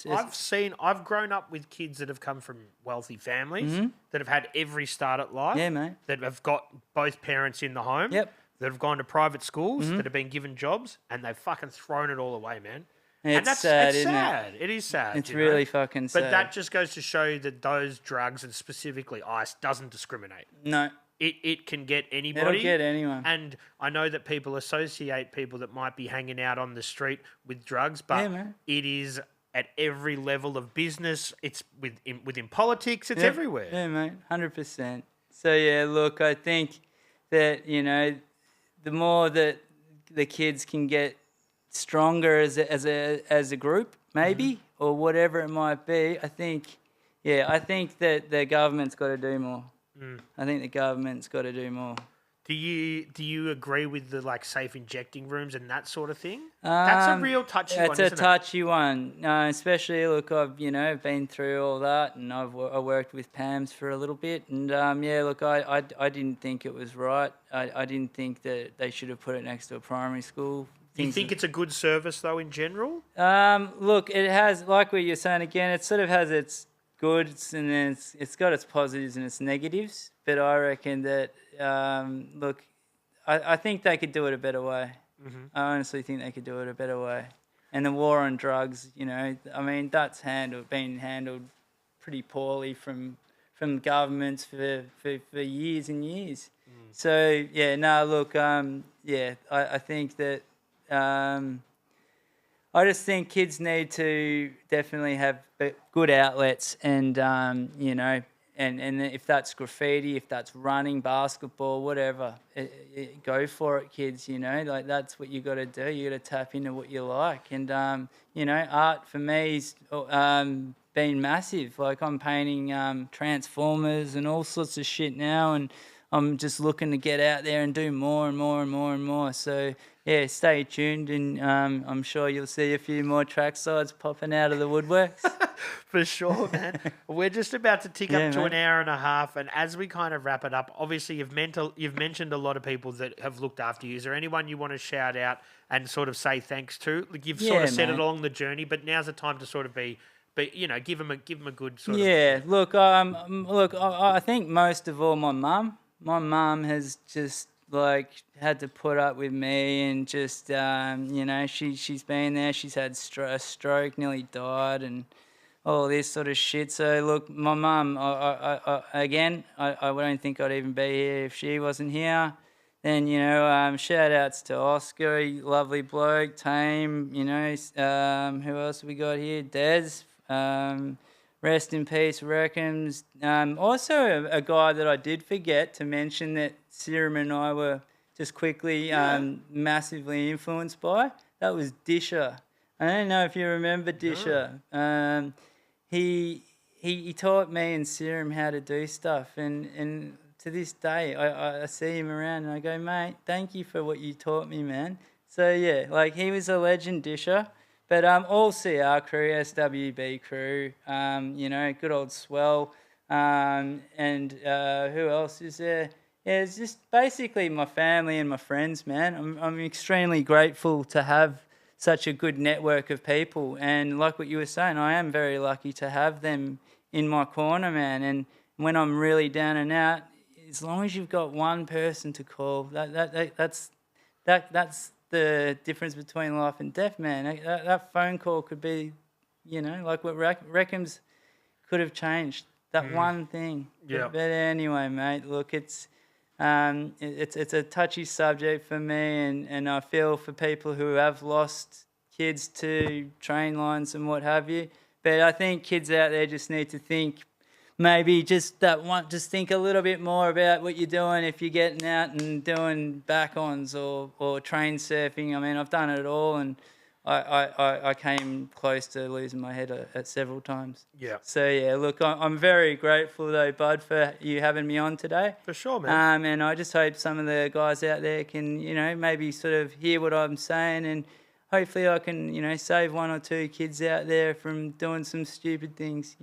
I've grown up with kids that have come from wealthy families that have had every start at life. Yeah, mate. That have got both parents in the home. Yep. That have gone to private schools, that have been given jobs, and they've fucking thrown it all away, man. It's sad, it's isn't sad. it? It is sad. It's you really know? fucking sad. But that just goes to show that those drugs, and specifically ice, doesn't discriminate. No. It can get anybody. It'll get anyone. And I know that people associate people that might be hanging out on the street with drugs, but Yeah, man. it is at every level of business. It's within politics. It's Yeah. everywhere. Yeah, mate, 100%. So yeah, look, I think that, you know, the more that the kids can get stronger as a group, maybe, or whatever it might be, I think that the government's got to do more. I think the government's got to do more. Do you agree with the like safe injecting rooms and that sort of thing? That's a real touchy one. It's a touchy one, especially look. I've been through all that, and I worked with PAMS for a little bit, and yeah, look, I didn't think it was right. I didn't think that they should have put it next to a primary school. Do you think it's a good service though in general? Look, it has, like what you're saying again, it sort of has its goods and then it's got its positives and its negatives. But I reckon that look, I think they could do it a better way. I honestly think they could do it a better way. And the war on drugs, you know, I mean, that's been handled pretty poorly from governments for years and years. So yeah, no, look, yeah, I think that I just think kids need to definitely have good outlets, and you know, and if that's graffiti, if that's running, basketball, whatever, go for it, kids. You know, like that's what you got to do. You got to tap into what you like, and you know, art for me's been massive. Like I'm painting Transformers and all sorts of shit now, and I'm just looking to get out there and do more and more and more and more. So yeah, stay tuned, and I'm sure you'll see a few more Tracksides popping out of the woodworks. For sure, man. We're just about to tick up to mate. an hour and a half, and as we kind of wrap it up, obviously you've mentioned a lot of people that have looked after you. Is there anyone you want to shout out and sort of say thanks to? Like you've sort of said it mate. along the journey, but now's the time to sort of be you know, give them a good sort of. Yeah, look, I think most of all my mum. My mum has just like had to put up with me, and just you know, she's been there. She's had a stroke, nearly died, and all this sort of shit. So look, my mum, I don't think I'd even be here if she wasn't here. Then, you know, shout outs to Oscar, lovely bloke, Tame, you know, who else have we got here? Des, rest in peace, Reckons. Also a guy that I did forget to mention that Serum and I were just quickly massively influenced by. That was Disher. I don't know if you remember Disher. No. He taught me and Serum how to do stuff, and to this day I see him around and I go, mate, thank you for what you taught me, man. So yeah, like he was a legend, Disher. But all CR crew, SWB crew, you know, good old Swell, and who else is there? Yeah, it's just basically my family and my friends, man. I'm extremely grateful to have such a good network of people, and like what you were saying, I am very lucky to have them in my corner, man. And when I'm really down and out, as long as you've got one person to call, that's the difference between life and death, man. That phone call could be, like what Reckham's could have changed. That one thing. Yeah. But anyway, mate, look, it's a touchy subject for me, and I feel for people who have lost kids to train lines and what have you. But I think kids out there just need to think, maybe just think a little bit more about what you're doing if you're getting out and doing back-ons or train surfing. I mean, I've done it all, and I came close to losing my head at several times. Yeah. So, yeah, look, I'm very grateful, though, Bud, for you having me on today. For sure, man. And I just hope some of the guys out there can, maybe sort of hear what I'm saying, and hopefully I can, save one or two kids out there from doing some stupid things,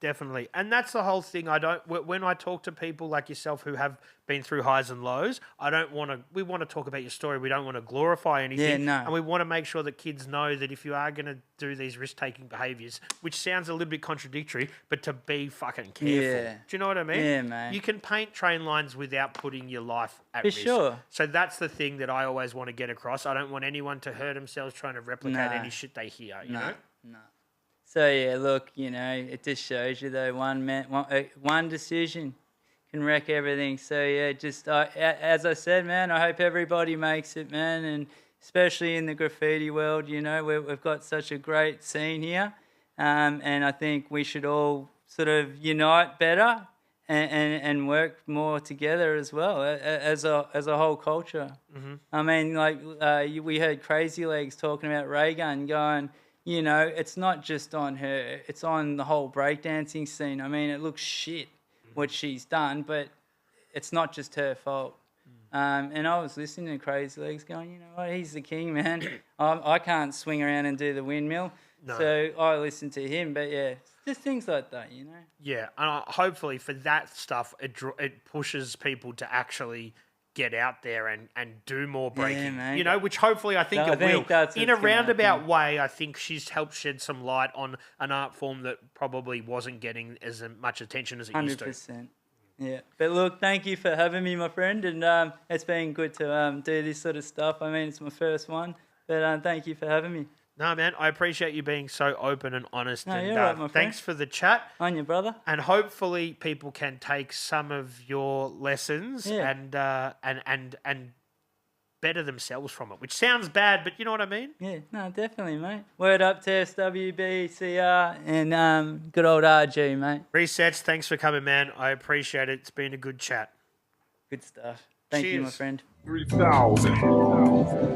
Definitely. And that's the whole thing. When I talk to people like yourself who have been through highs and lows, we want to talk about your story. We don't want to glorify anything. Yeah, no. And we want to make sure that kids know that if you are going to do these risk-taking behaviours, which sounds a little bit contradictory, but to be fucking careful. Yeah. Do you know what I mean? Yeah, man. You can paint train lines without putting your life at risk. For sure. So that's the thing that I always want to get across. I don't want anyone to hurt themselves trying to replicate any shit they hear, you know? No. So, yeah, look, it just shows you, though, one decision can wreck everything. So, yeah, just as I said, man, I hope everybody makes it, man, and especially in the graffiti world, we've got such a great scene here, and I think we should all sort of unite better and work more together as well as a whole culture. Mm-hmm. I mean, like we heard Crazy Legs talking about Ray Gun going, it's not just on her, it's on the whole breakdancing scene. I mean, it looks shit what she's done, but it's not just her fault. And I was listening to Crazy Legs going, you know what, he's the king, man. I can't swing around and do the windmill. No. So I listen to him, but yeah, just things like that, Yeah, and hopefully for that stuff, it pushes people to actually get out there and do more breaking, which hopefully I think it will. In a roundabout way, I think she's helped shed some light on an art form that probably wasn't getting as much attention as it used to. 100%. Yeah. But look, thank you for having me, my friend, and it's been good to do this sort of stuff. I mean, it's my first one, but thank you for having me. No, man, I appreciate you being so open and honest. No, and you're right, my friend. Thanks for the chat. On you, brother. And hopefully people can take some of your lessons and better themselves from it, which sounds bad, but you know what I mean? Yeah, no, definitely, mate. Word up, Test, WBCR, and good old RG, mate. Resets, thanks for coming, man. I appreciate it. It's been a good chat. Good stuff. Thank you, my friend. 3,000.